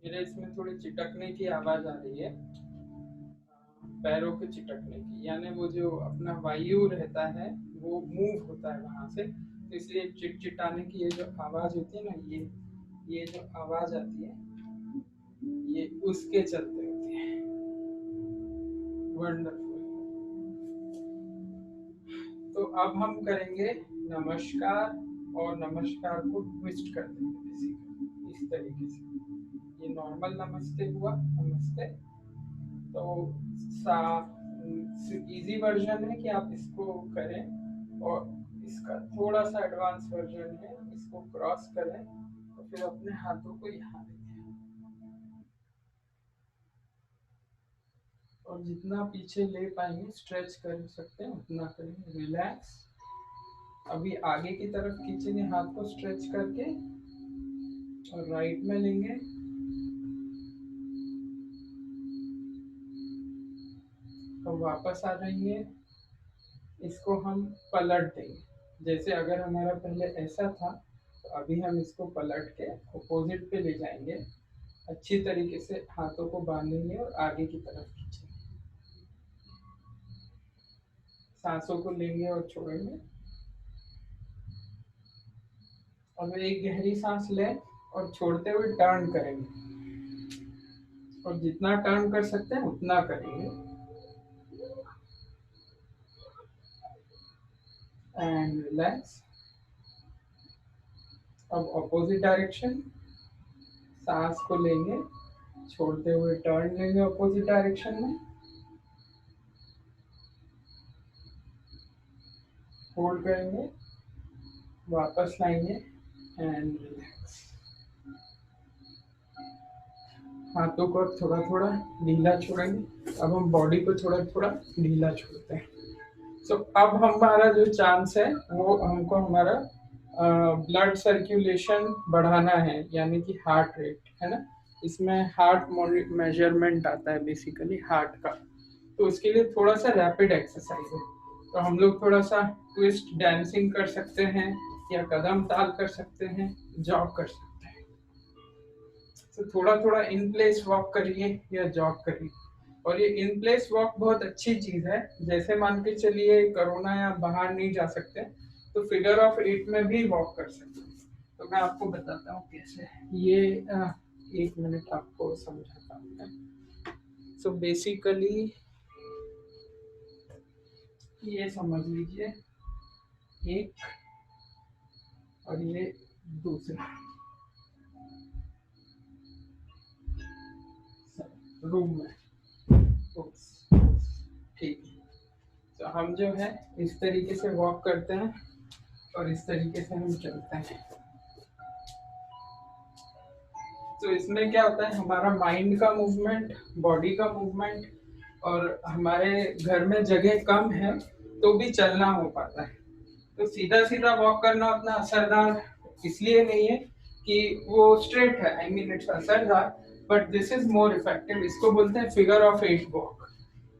मेरे इसमें थोड़ी चिटकने की आवाज आ रही है, पैरों के चिटकने की, यानी वो जो अपना वायु रहता है वो मूव होता है वहां से, तो इसलिए चिटचिटाने की ये जो आवाज होती है ना, ये जो आवाज आती है ये उसके चलते होती है। वंडरफुल। तो अब हम करेंगे नमस्कार, और नमस्कार को ट्विस्ट कर देंगे इस तरीके से। ये नॉर्मल नमस्ते हुआ, नमस्ते। तो सा इजी वर्जन है कि आप इसको करें, और इसका थोड़ा सा एडवांस वर्जन है, इसको क्रॉस करें और फिर अपने हाथों को यहाँ लें और जितना पीछे ले पाएंगे स्ट्रेच कर सकते हैं उतना करें। रिलैक्स। अभी आगे की तरफ खींचेंगे हाथ को स्ट्रेच करके, और राइट में लेंगे तो वापस आ जाएंगे। इसको हम पलट देंगे, जैसे अगर हमारा पहले ऐसा था तो अभी हम इसको पलट के अपोजिट पे ले जाएंगे। अच्छी तरीके से हाथों को बांधेंगे और आगे की तरफ खींचेंगे। सांसों को लेंगे और छोड़ेंगे। अब एक गहरी सांस लें और छोड़ते हुए टर्न करेंगे, और जितना टर्न कर सकते हैं उतना करेंगे। And relax. अब अपोजिट डायरेक्शन, सांस को लेंगे, छोड़ते हुए टर्न लेंगे अपोजिट डायरेक्शन में, होल्ड करेंगे, वापस लाएंगे एंड रिलैक्स। हाथों को अब थोड़ा थोड़ा ढीला छोड़ेंगे। अब हम बॉडी को थोड़ा थोड़ा ढीला छोड़ते हैं। सो अब हमारा जो चांस है वो हमको हमारा ब्लड सर्कुलेशन बढ़ाना है, यानी कि हार्ट रेट है ना। इसमें हार्ट मेजरमेंट आता है बेसिकली हार्ट का। तो उसके लिए थोड़ा सा रैपिड एक्सरसाइज है। तो हम लोग थोड़ा सा ट्विस्ट डांसिंग कर सकते हैं, या कदम ताल कर सकते हैं, जॉग कर सकते हैं। तो थोड़ा थोड़ा इन प्लेस वॉक करिए या जॉग करिए, और ये इन प्लेस वॉक बहुत अच्छी चीज है। जैसे मान के चलिए कोरोना या बाहर नहीं जा सकते तो फिगर ऑफ 8 में भी वॉक कर सकते हैं। तो मैं आपको बताता हूँ कैसे। ये एक मिनट आपको समझाता हूँ मैं। सो बेसिकली ये समझ लीजिए, एक और ये दूसरा रूम में। ठीक है, तो हम जो है इस तरीके से वॉक करते हैं और इस तरीके से हम चलते हैं। तो इसमें क्या होता है, हमारा माइंड का मूवमेंट, बॉडी का मूवमेंट, और हमारे घर में जगह कम है तो भी चलना हो पाता है। तो सीधा सीधा वॉक करना उतना असरदार इसलिए नहीं है कि वो स्ट्रेट है, आई मीन इट्स असरदार, but this is more effective. इसको बोलते हैं फिगर ऑफ 8 वॉक।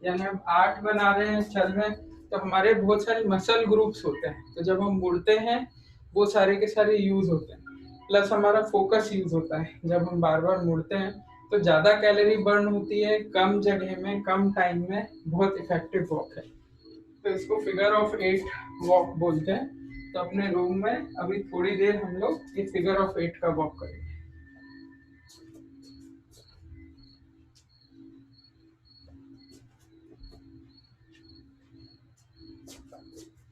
यानी हम 8 बना रहे हैं, चल रहे हैं, तो हमारे बहुत सारे मसल ग्रुप्स होते हैं, तो जब हम मुड़ते हैं वो सारे के सारे यूज होते हैं। प्लस हमारा फोकस यूज होता है, जब हम बार बार मुड़ते हैं तो ज्यादा कैलोरी बर्न होती है कम जगह में कम टाइम में। बहुत इफेक्टिव वॉक है, तो इसको फिगर ऑफ 8 वॉक बोलते हैं। तो अपने रूम में अभी थोड़ी देर हम लोग ये फिगर ऑफ 8 का वॉक करेंगे।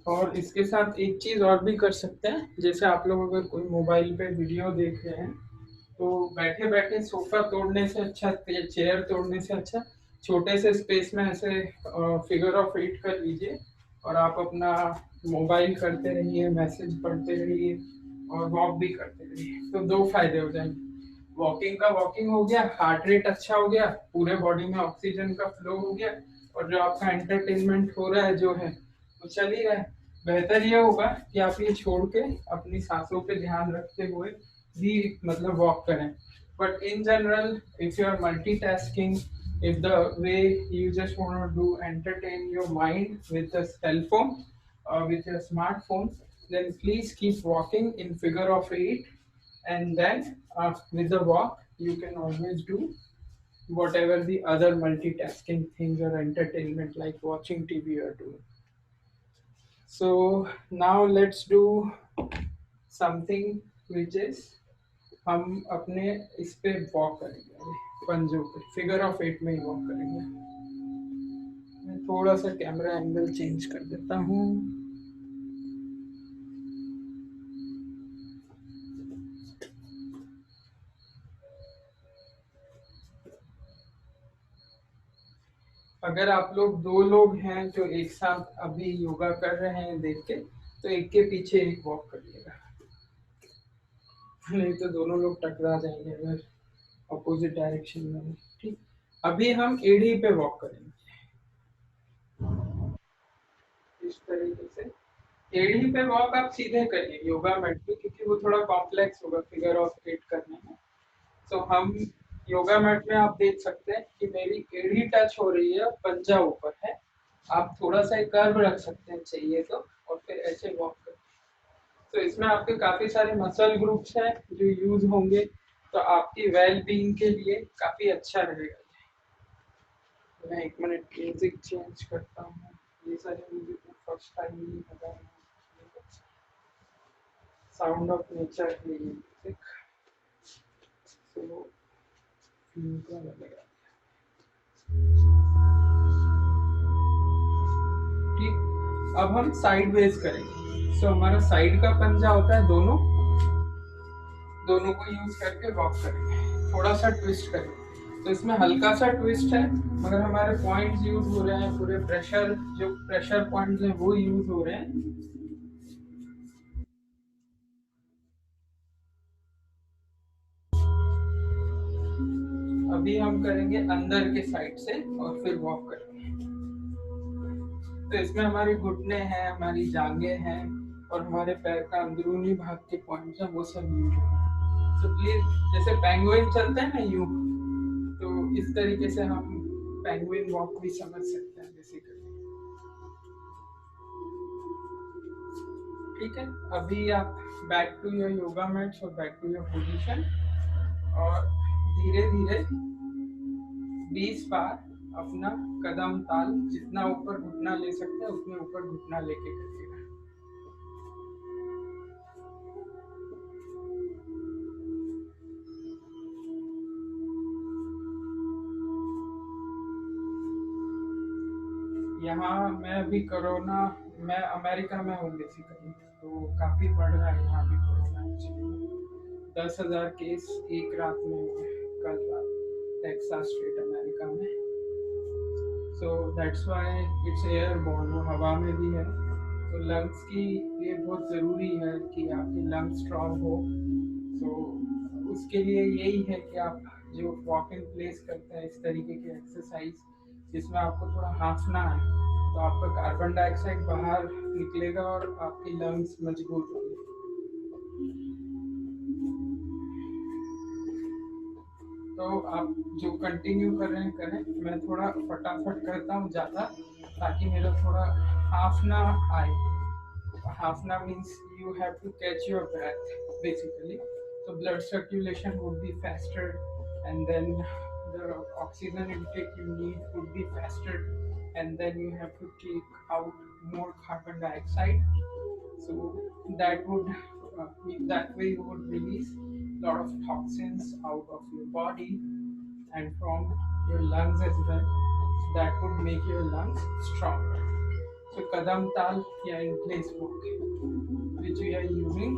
और इसके साथ एक चीज और भी कर सकते हैं, जैसे आप लोग अगर कोई मोबाइल पे वीडियो देख रहे हैं तो बैठे बैठे सोफा तोड़ने से अच्छा, चेयर तोड़ने से अच्छा छोटे से स्पेस में ऐसे फिगर ऑफ 8 कर लीजिए और आप अपना मोबाइल करते रहिए, मैसेज पढ़ते रहिए और वॉक भी करते रहिए। तो दो फायदे हो जाएंगे, वॉकिंग का वॉकिंग हो गया, हार्ट रेट अच्छा हो गया, पूरे बॉडी में ऑक्सीजन का फ्लो हो गया, और जो आपका एंटरटेनमेंट हो रहा है जो है वो चल ही रहा है। बेहतर ये होगा कि आप ये छोड़ के अपनी सांसों पे ध्यान रखते हुए भी मतलब वॉक करें। But in general if you are multitasking, if the way you just want to do entertain your mind with a cell phone or with your smartphone, then please keep walking in figure of 8, and then with the walk you can always do whatever the other multitasking things or entertainment like watching TV or doing. So now let's do something which is, हम अपने इस पे walk करेंगे अभी, पंजों पे figure of 8 में ही walk करेंगे। मैं थोड़ा सा कैमरा एंगल चेंज कर देता हूँ। अगर आप लोग दो लोग हैं जो एक साथ अभी योगा कर रहे हैं देख के, तो एक के पीछे एक वॉक करिएगा, नहीं तो दोनों लोग टकरा जाएंगे अगर अपोजिट डायरेक्शन में। ठीक, अभी हम एड़ी पे वॉक करेंगे इस तरीके से। एड़ी पे वॉक आप सीधे करिए योगा मैट पे, क्योंकि वो थोड़ा कॉम्प्लेक्स होगा फिगर ऑफ 8 करने में। तो हम योगा मैट में आप देख सकते हैं कि मेरी एड़ी टच हो रही है, पंजा ऊपर है। आप थोड़ा सा कर्व रख सकते हैं चाहिए तो, और फिर ऐसे वॉक करें। तो इसमें आपके काफी सारे मसल ग्रुप्स हैं जो यूज होंगे, तो आपकी वेल बीइंग के लिए काफी अच्छा रहेगा। मैं एक मिनट म्यूजिक चेंज करता हूँ, ये सारे म्यूजिक में फर्स्ट टाइम ही लगा है। साउंड ऑफ नेचर है ये म्यूजिक, तो इनका लगेगा। ठीक, अब हम साइड वेज करेंगे। सो हमारा साइड का पंजा होता है दोनों, दोनों को यूज करके वॉक करेंगे। थोड़ा सा ट्विस्ट करेंगे, तो इसमें हल्का सा ट्विस्ट है मगर हमारे पॉइंट्स यूज हो रहे हैं, पूरे प्रेशर, जो प्रेशर पॉइंट्स हैं वो यूज हो रहे हैं। अभी हम करेंगे अंदर के साइड से और फिर वॉक करेंगे। तो इसमें हमारे घुटने हैं, हमारी जांघें हैं, और हमारे पैर का अंदरूनी भाग के पॉइंट्स हैं, वो सब यूज होंगे। तो प्लीज, जैसे पेंगुइन चलते हैं ना यूं, तो इस तरीके से हम पेंगुइन वॉक भी समझ सकते हैं बेसिकली। ठीक है, अभी आप back to your yoga mats और बैक टू योर पोजीशन, और धीरे धीरे 20 बार अपना कदम ताल जितना ऊपर घुटना ले सकते हैं उतने ऊपर घुटना लेके करिएगा। यहाँ मैं अभी कोरोना, मैं अमेरिका में हूँ बेसिकली, तो काफ़ी बढ़ रहा है यहाँ भी कोरोना एक्चुअली। 10,000 केस एक रात में हुए कल रात टेक्सास स्टेट अमेरिका में। So that's why it's air born, वो हवा में भी है। तो लंग्स की ये बहुत ज़रूरी है कि आपके लंग्स स्ट्रांग हो। तो उसके लिए यही है कि आप जो वॉक इन प्लेस करते हैं इस तरीके की एक्सरसाइज जिसमें आपको थोड़ा हाँफना है, तो आपका कार्बन डाइऑक्साइड बाहर निकलेगा और आपकी लंग्स मजबूत होंगे। तो आप जो कंटिन्यू कर रहे हैं करें, मैं थोड़ा फटाफट करता हूँ ज़्यादा ताकि मेरा थोड़ा हाँफना आए। Hafna means you have to catch your breath basically. So blood circulation would be faster, and then the oxygen intake you need would be faster, and then you have to take out more carbon dioxide. So that would that way you would release a lot of toxins out of your body and from your lungs as well. That would make your lungs stronger. So Kadam Tal या in place walk, which we are using,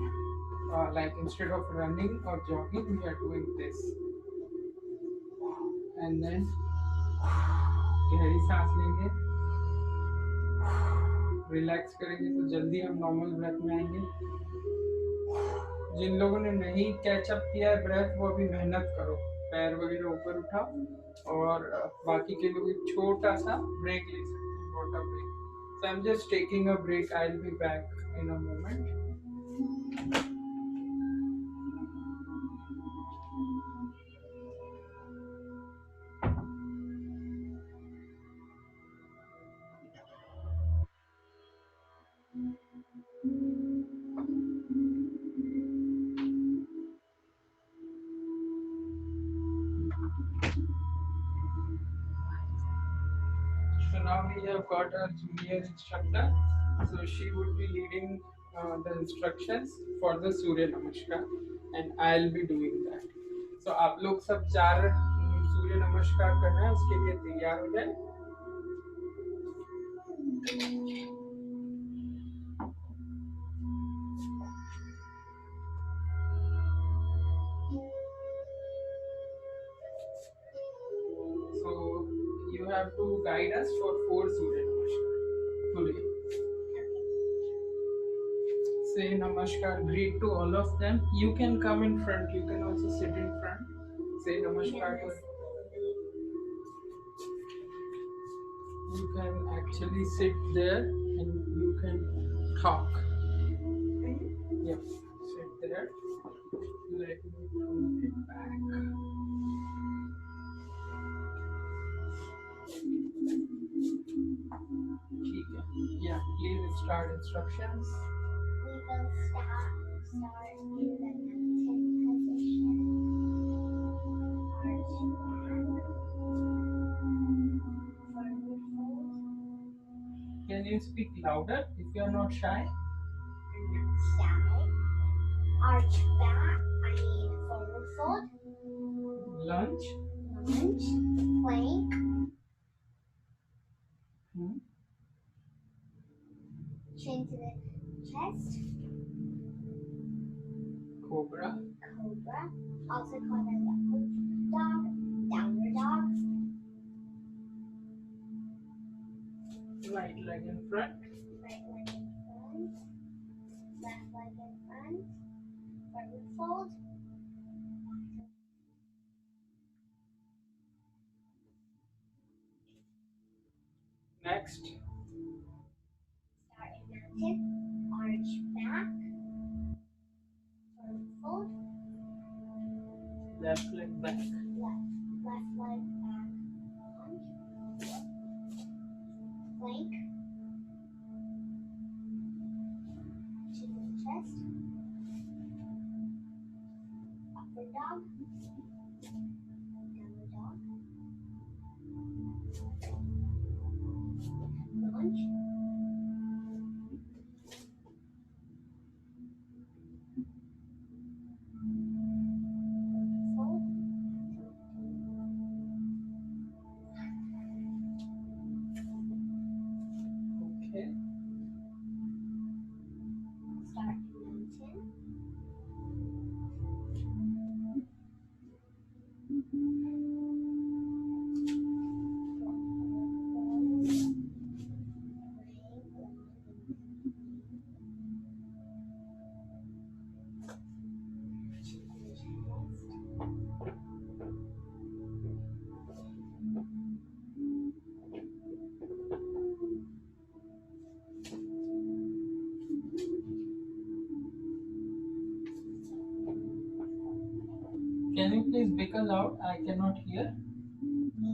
like instead of running or jogging, we are doing this. And then गहरी सांस लेंगे, relax करेंगे तो जल्दी हम normal breath में आएंगे। जिन लोगों ने नहीं कैचअप किया है ब्रेथ, वो अभी मेहनत करो, पैर वगैरह ऊपर उठाओ और बाकी के लोग एक छोटा सा ब्रेक ले सकते हैं, water break. So I'm just taking a break. I'll be back in a moment. So now we have got a junior instructor. So she would be leading the instructions for the Surya Namaskar, and I'll be doing that. So आप लोग सब 4 सूर्य नमस्कार करना है, उसके लिए तैयार हो जाए। So you have to guide us for 4 Surya Namaskar today. Say Namaskar, greet to all of them. You can come in front, you can also sit in front. Say Namaskar to, you can actually sit there and you can talk. Yep, sit there. Let me put it back. ठीक है. Yeah, please start instructions. We will start in the mountain position. Arch back. Forward fold. Can you speak louder if you are not shy? Side. Arch back. Forward fold. Lunge. Lunge. Plank. Chin to the chest. Cobra. Cobra. Also called as a dog. Downward dog. Right leg in front. Right leg in front. Left leg in front. Forward fold. Next. Start in mountain. Arch back. Forward fold. Left leg back. Left leg back. Lunge. Plank. Chin to the chest. Upward dog. Downward dog. Launch. Fold. Okay. Start mountain. Can you please speak aloud? I cannot hear.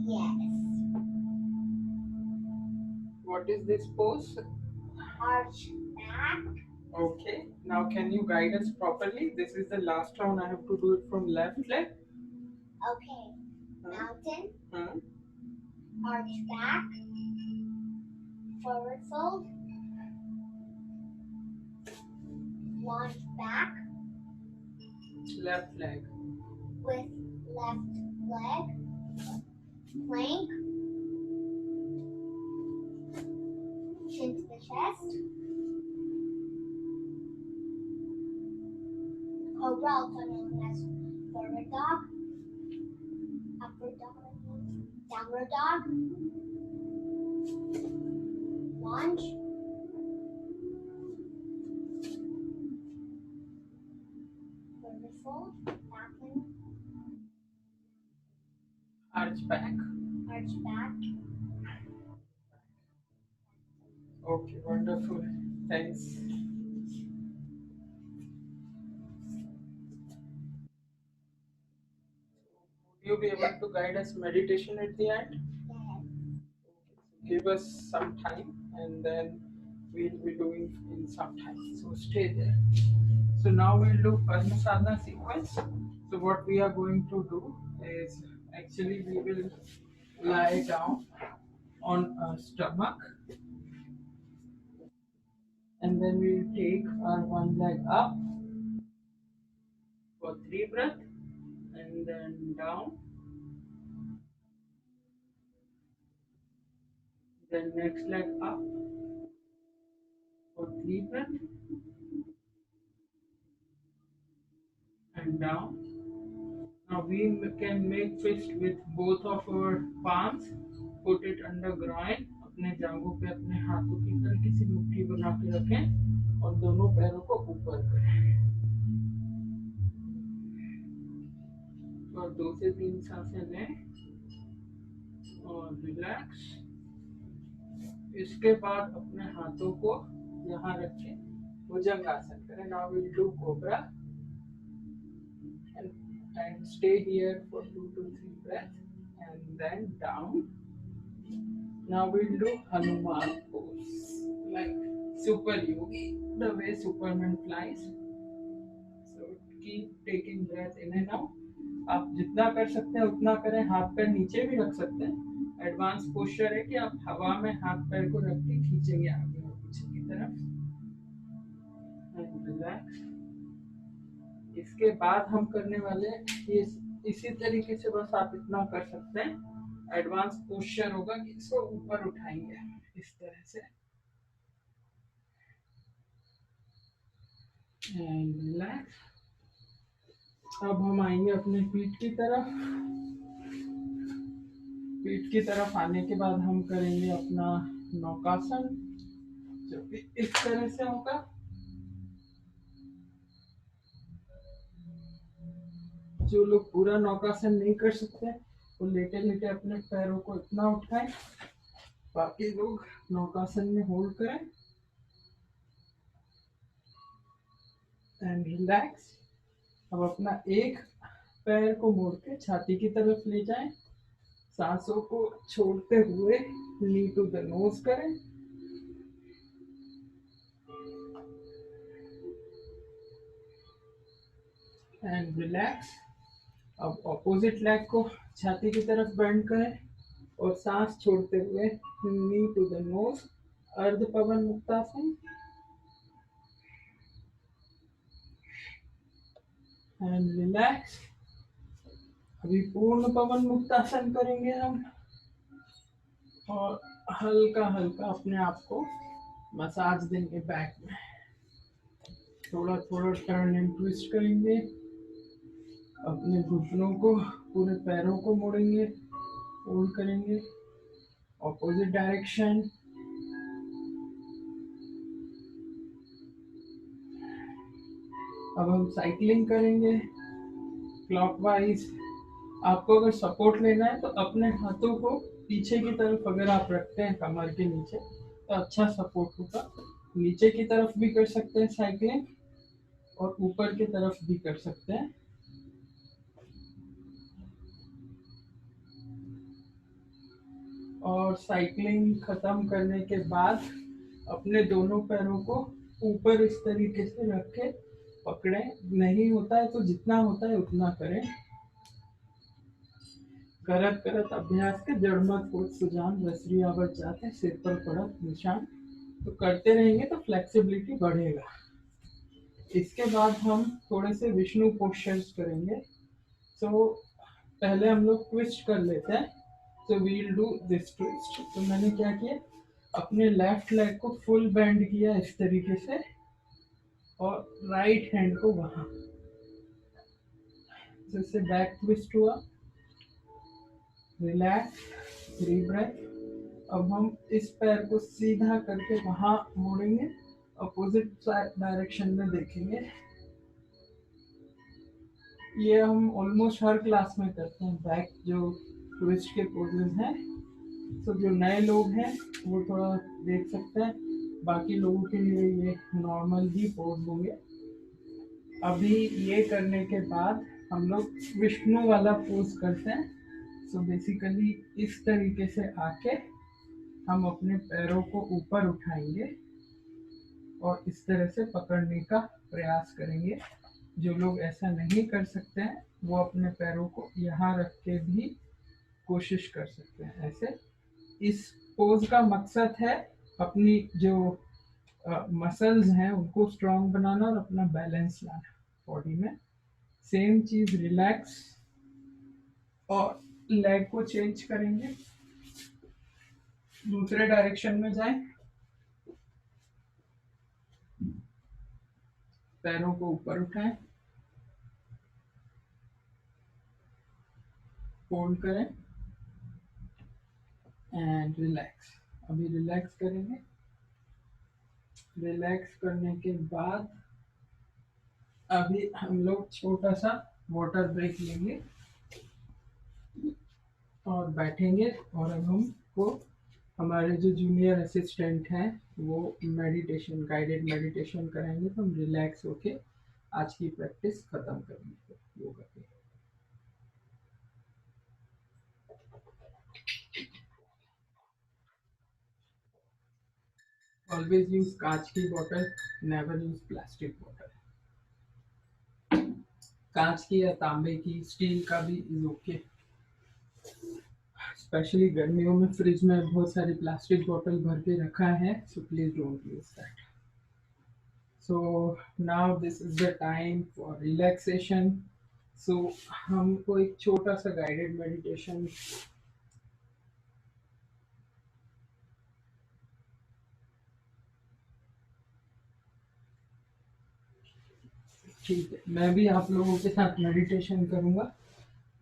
Yes. What is this pose? Arch back. Okay. Now can you guide us properly? This is the last round. I have to do it from left leg. Okay. Huh? Mountain. Huh? Arch back. Forward fold. Launch back Left leg. with left leg. Plank. Chin to the chest. Cobra, also known as forward dog. Upward dog. Downward dog. Launch. Forward fold. Back. Arch back. Arch back. Okay, wonderful. Thanks. Would you be able to guide us meditation at the end? Give us some time and then we'll be doing in some time. So stay there. So now we'll do Padmasadana sequence. So what we are going to do is actually we will lie down on a stomach and then we'll take our one leg up for 3 breaths and then down. Then next leg up for 3 breaths and down. Now we can make fist with both of our palms. Put it under groin. अपने जांघों पे अपने हाथों की हल्की सी मुट्ठी बना के रखें और दोनों पैरों को ऊपर करें और 2 से 3 सांसें लें और रिलैक्स. इसके बाद अपने हाथों को यहाँ रखें. भुजंगासन करें. Now we'll do cobra and stay here for 2 to 3 breaths and then down. Now we'll do Hanuman pose, like Super Yogi, the way Superman flies. So keep taking breath in and out. आप जितना कर सकते हैं उतना करें. हाथ पैर नीचे भी रख सकते हैं. एडवांस पोस्चर है कि आप हवा में हाथ पैर को रख के खींचेंगे आगे और पीछे की तरफ. And relax. इसके बाद हम करने वाले ये इसी तरीके से बस आप इतना कर सकते हैं. एडवांस पोस्चर होगा कि इसको ऊपर उठाएंगे इस तरह से. And relax. अब हम आएंगे अपने पीठ की तरफ. पीठ की तरफ आने के बाद हम करेंगे अपना नौकासन जो कि इस तरह से होगा. जो लोग पूरा नौकासन नहीं कर सकते वो लेटे लेटे अपने पैरों को इतना उठाएं. बाकी लोग नौकासन में होल्ड करें एंड रिलैक्स. अब अपना एक पैर को मोड़ के छाती की तरफ ले जाएं. सांसों को छोड़ते हुए नी टू द नोज करें एंड रिलैक्स. अब ऑपोजिट लेग को छाती की तरफ बेंड करें. और सांस छोड़ते हुए नी टू द नोज, अर्ध पवन मुक्तासन एंड रिलैक्स। अभी पूर्ण पवन मुक्तासन करेंगे हम, और हल्का हल्का अपने आप को मसाज देंगे बैक में। थोड़ा थोड़ा टर्न एंड ट्विस्ट करेंगे, अपने घुटनों को, पूरे पैरों को मोड़ेंगे, फोल्ड करेंगे ऑपोजिट डायरेक्शन। अब हम साइकिलिंग करेंगे क्लॉकवाइज। आपको अगर सपोर्ट लेना है तो अपने हाथों को पीछे की तरफ अगर आप रखते हैं कमर के नीचे तो अच्छा सपोर्ट होगा। नीचे की तरफ भी कर सकते हैं साइकिलिंग, और ऊपर की तरफ भी कर सकते हैं। और साइकिलिंग खत्म करने के बाद अपने दोनों पैरों को ऊपर इस तरीके से रख के पकड़े। नहीं होता है तो जितना होता है उतना करें। करत करत अभ्यास के जड़ मत फूट सुजान, रसरी आवत जाते सिर पर पड़त निशान। तो करते रहेंगे तो फ्लेक्सिबिलिटी बढ़ेगा। इसके बाद हम थोड़े से विष्णु पोस्चर्स करेंगे। तो पहले हम लोग ट्विस्ट कर लेते हैं। तो वील डू दिस ट्विस्ट। तो मैंने क्या किया, अपने लेफ्ट लेग को फुल बेंड किया इस तरीके से, और राइट हैंड को वहां, जैसे बैक ट्विस्ट हुआ। Relax, three breath. अब हम इस पैर को सीधा करके वहां मोड़ेंगे, अपोजिट डायरेक्शन में देखेंगे। ये हम ऑलमोस्ट हर क्लास में करते हैं, बैक जो ट्विस्ट के पोजेस हैं। तो जो नए लोग हैं वो थोड़ा देख सकते हैं, बाकी लोगों के लिए ये नॉर्मल ही पोज होंगे। अभी ये करने के बाद हम लोग विष्णु वाला पोज करते हैं। सो बेसिकली इस तरीके से आके हम अपने पैरों को ऊपर उठाएंगे और इस तरह से पकड़ने का प्रयास करेंगे। जो लोग ऐसा नहीं कर सकते हैं वो अपने पैरों को यहाँ रख के भी कोशिश कर सकते हैं ऐसे। इस पोज का मकसद है अपनी जो मसल्स हैं उनको स्ट्रांग बनाना और अपना बैलेंस लाना बॉडी में। सेम चीज रिलैक्स, और लेग को चेंज करेंगे, दूसरे डायरेक्शन में जाएं। पैरों को ऊपर उठाएं, फोल्ड करें एंड रिलैक्स। अभी रिलैक्स करेंगे। रिलैक्स करने के बाद अभी हम लोग छोटा सा वाटर ब्रेक लेंगे और बैठेंगे। और अब हमको हमारे जो जूनियर असिस्टेंट हैं वो मेडिटेशन, गाइडेड मेडिटेशन कराएंगे। तो हम रिलैक्स होके आज की प्रैक्टिस खत्म करेंगे योगा की। ऑलवेज यूज कांच की बोतल, नेवर यूज प्लास्टिक बोतल। कांच की या तांबे की, स्टील का भी इज ओके। स्पेशली गर्मियों में फ्रिज में बहुत सारी प्लास्टिक बोतल भर के रखा है, so please don't use that. So now this is the time for relaxation. So हमको एक छोटा सा गाइडेड मेडिटेशन। ठीक है, मैं भी आप लोगों के साथ मेडिटेशन करूंगा।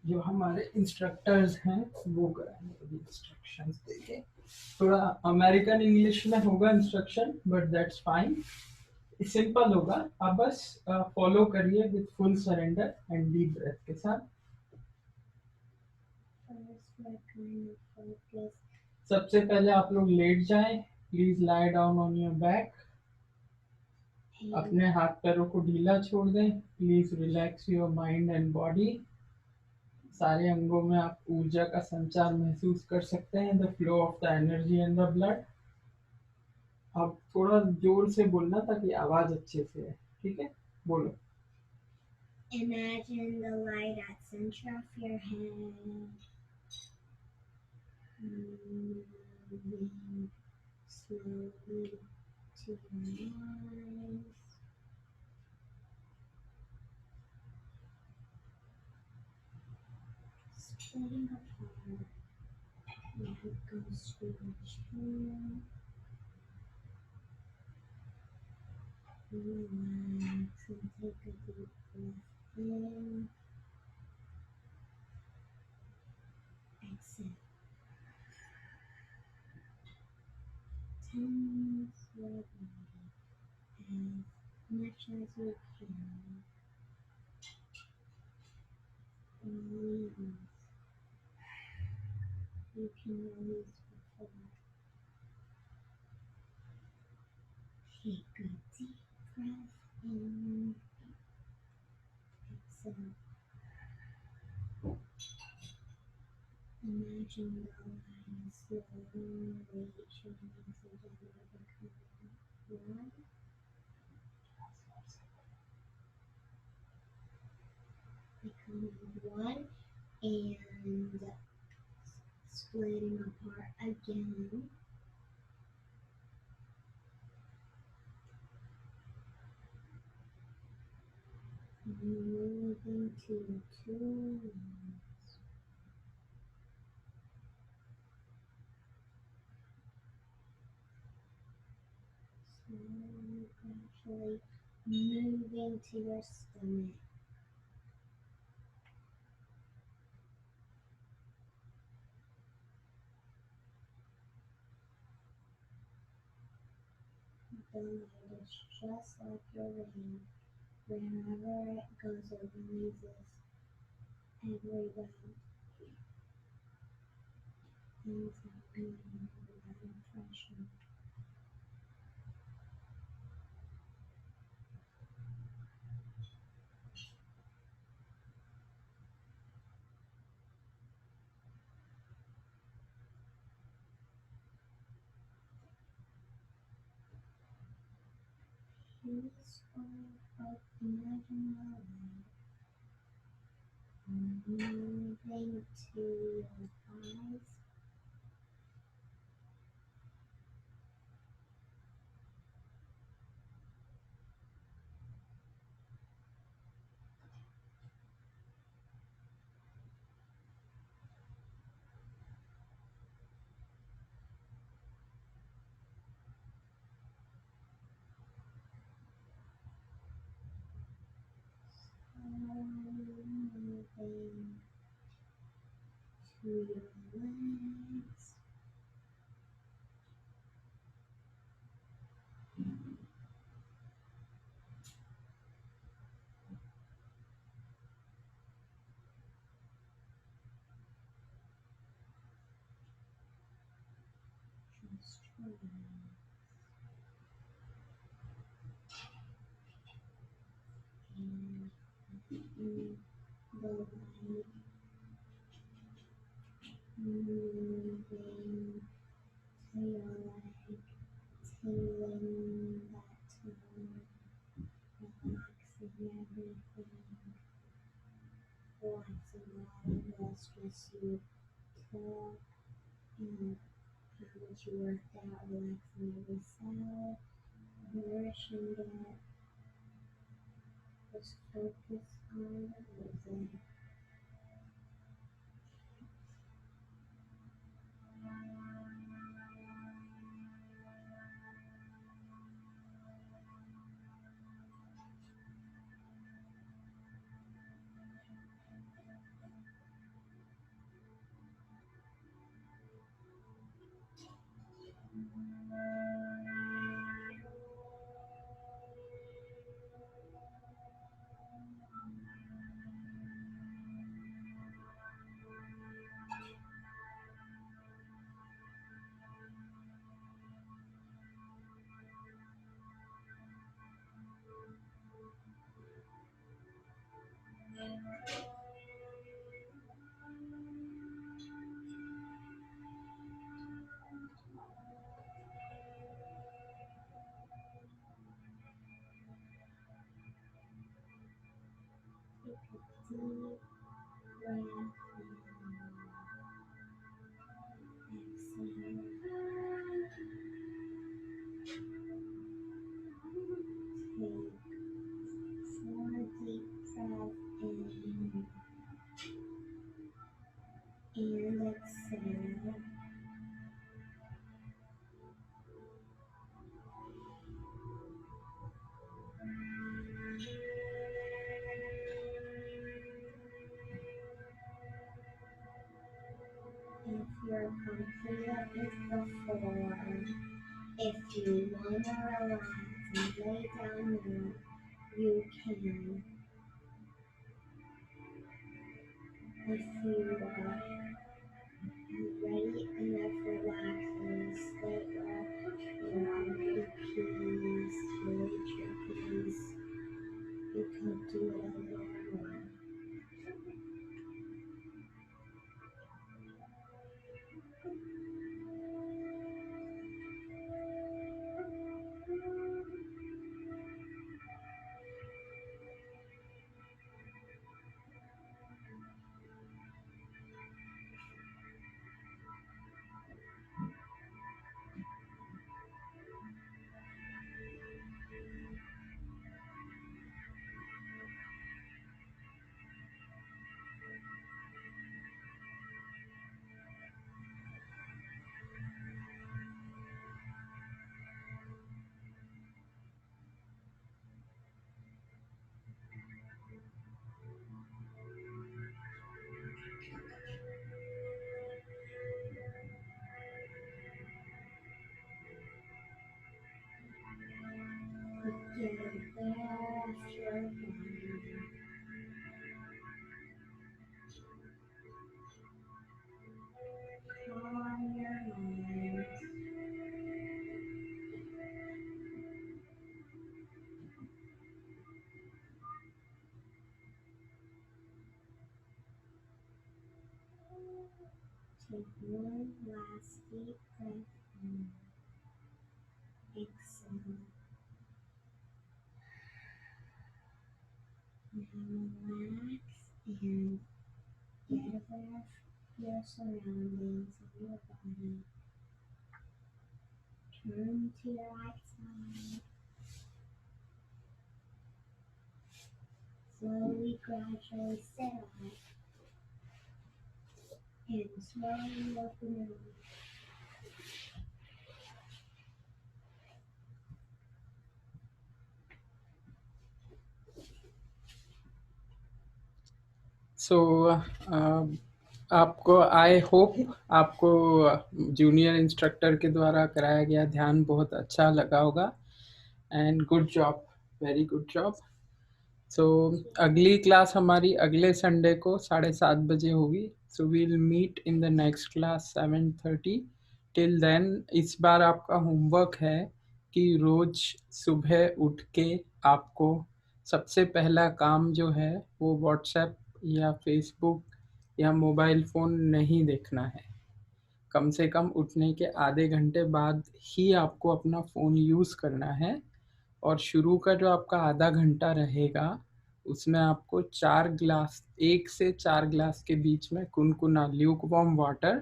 जो हमारे इंस्ट्रक्टर्स हैं वो कराएंगे इंस्ट्रक्शंस देके। थोड़ा अमेरिकन इंग्लिश में होगा instruction, but that's fine. Simple होगा, आप बस फॉलो करिए with full surrender and deep breath के साथ। सबसे पहले आप लोग लेट जाएं। Please lie down on your back. अपने हाथ पैरों को ढीला छोड़ दें। Please relax your mind and body. सारे अंगों में आप ऊर्जा का संचार महसूस कर सकते हैं, the flow of the energy in the blood. अब थोड़ा जोर से बोलना ताकि आवाज अच्छे से है, ठीक है? बोलो। Imagine the light at center of your hand. Moving slowly to your eyes, spreading apart like a stream. Relax and take a deep breath in, exhale. 10 slowly as much as you can. Release. You can release before. Take a deep breath in, exhale. Imagine the line slowly joining together, becoming one, and splitting apart again, moving to two, slowly, gradually moving to your stomach. The light is just like your rain. Wherever it goes, it releases everywhere. Things are good and everybody fresh. Peaceful, but imagine your light moving to your eyes, moving to your legs, just relax. And in the light, moving to your leg, tingling that tone, relaxing everything, relaxing all the stress you took and how much you worked out, relaxing every cell, nourishing it, just focus on the breathing. Take a deep breath in, and exhale. If you're comfortable with before, if you want to relax and lay down more, you can. If you are ready enough relaxed in a state where you're on your P's, to reach your P's, you can do it a little more. Get there after your body. Calm your mind. Take one last deep breath in. Exhale. Now relax and get aware of your surroundings and your body. Turn to your right side. Slowly, gradually sit up and slowly open your eyes. So आपको I hope आपको junior instructor के द्वारा कराया गया ध्यान बहुत अच्छा लगा होगा and good job, very good job. So अगली क्लास हमारी अगले संडे को 7:30 बजे होगी। So we'll meet in the next class 7:30। Till then इस बार आपका होमवर्क है कि रोज सुबह उठ के आपको सबसे पहला काम जो है वो व्हाट्सएप या फेसबुक या मोबाइल फ़ोन नहीं देखना है। कम से कम उठने के आधे घंटे बाद ही आपको अपना फ़ोन यूज़ करना है और शुरू का जो आपका आधा घंटा रहेगा उसमें आपको 4 ग्लास 1 से 4 ग्लास के बीच में कुनकुना ल्यूक वार्म वाटर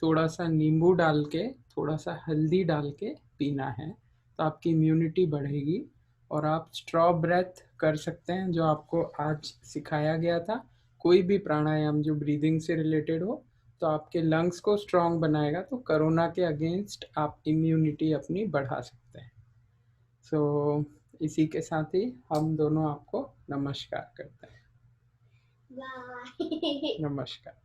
थोड़ा सा नींबू डाल के थोड़ा सा हल्दी डाल के पीना है, तो आपकी इम्यूनिटी बढ़ेगी। और आप स्ट्रॉ ब्रेथ कर सकते हैं जो आपको आज सिखाया गया था। कोई भी प्राणायाम जो ब्रीदिंग से रिलेटेड हो तो आपके लंग्स को स्ट्रॉन्ग बनाएगा, तो कोरोना के अगेंस्ट आप इम्यूनिटी अपनी बढ़ा सकते हैं। सो इसी के साथ ही हम दोनों आपको नमस्कार करते हैं। Bye. नमस्कार।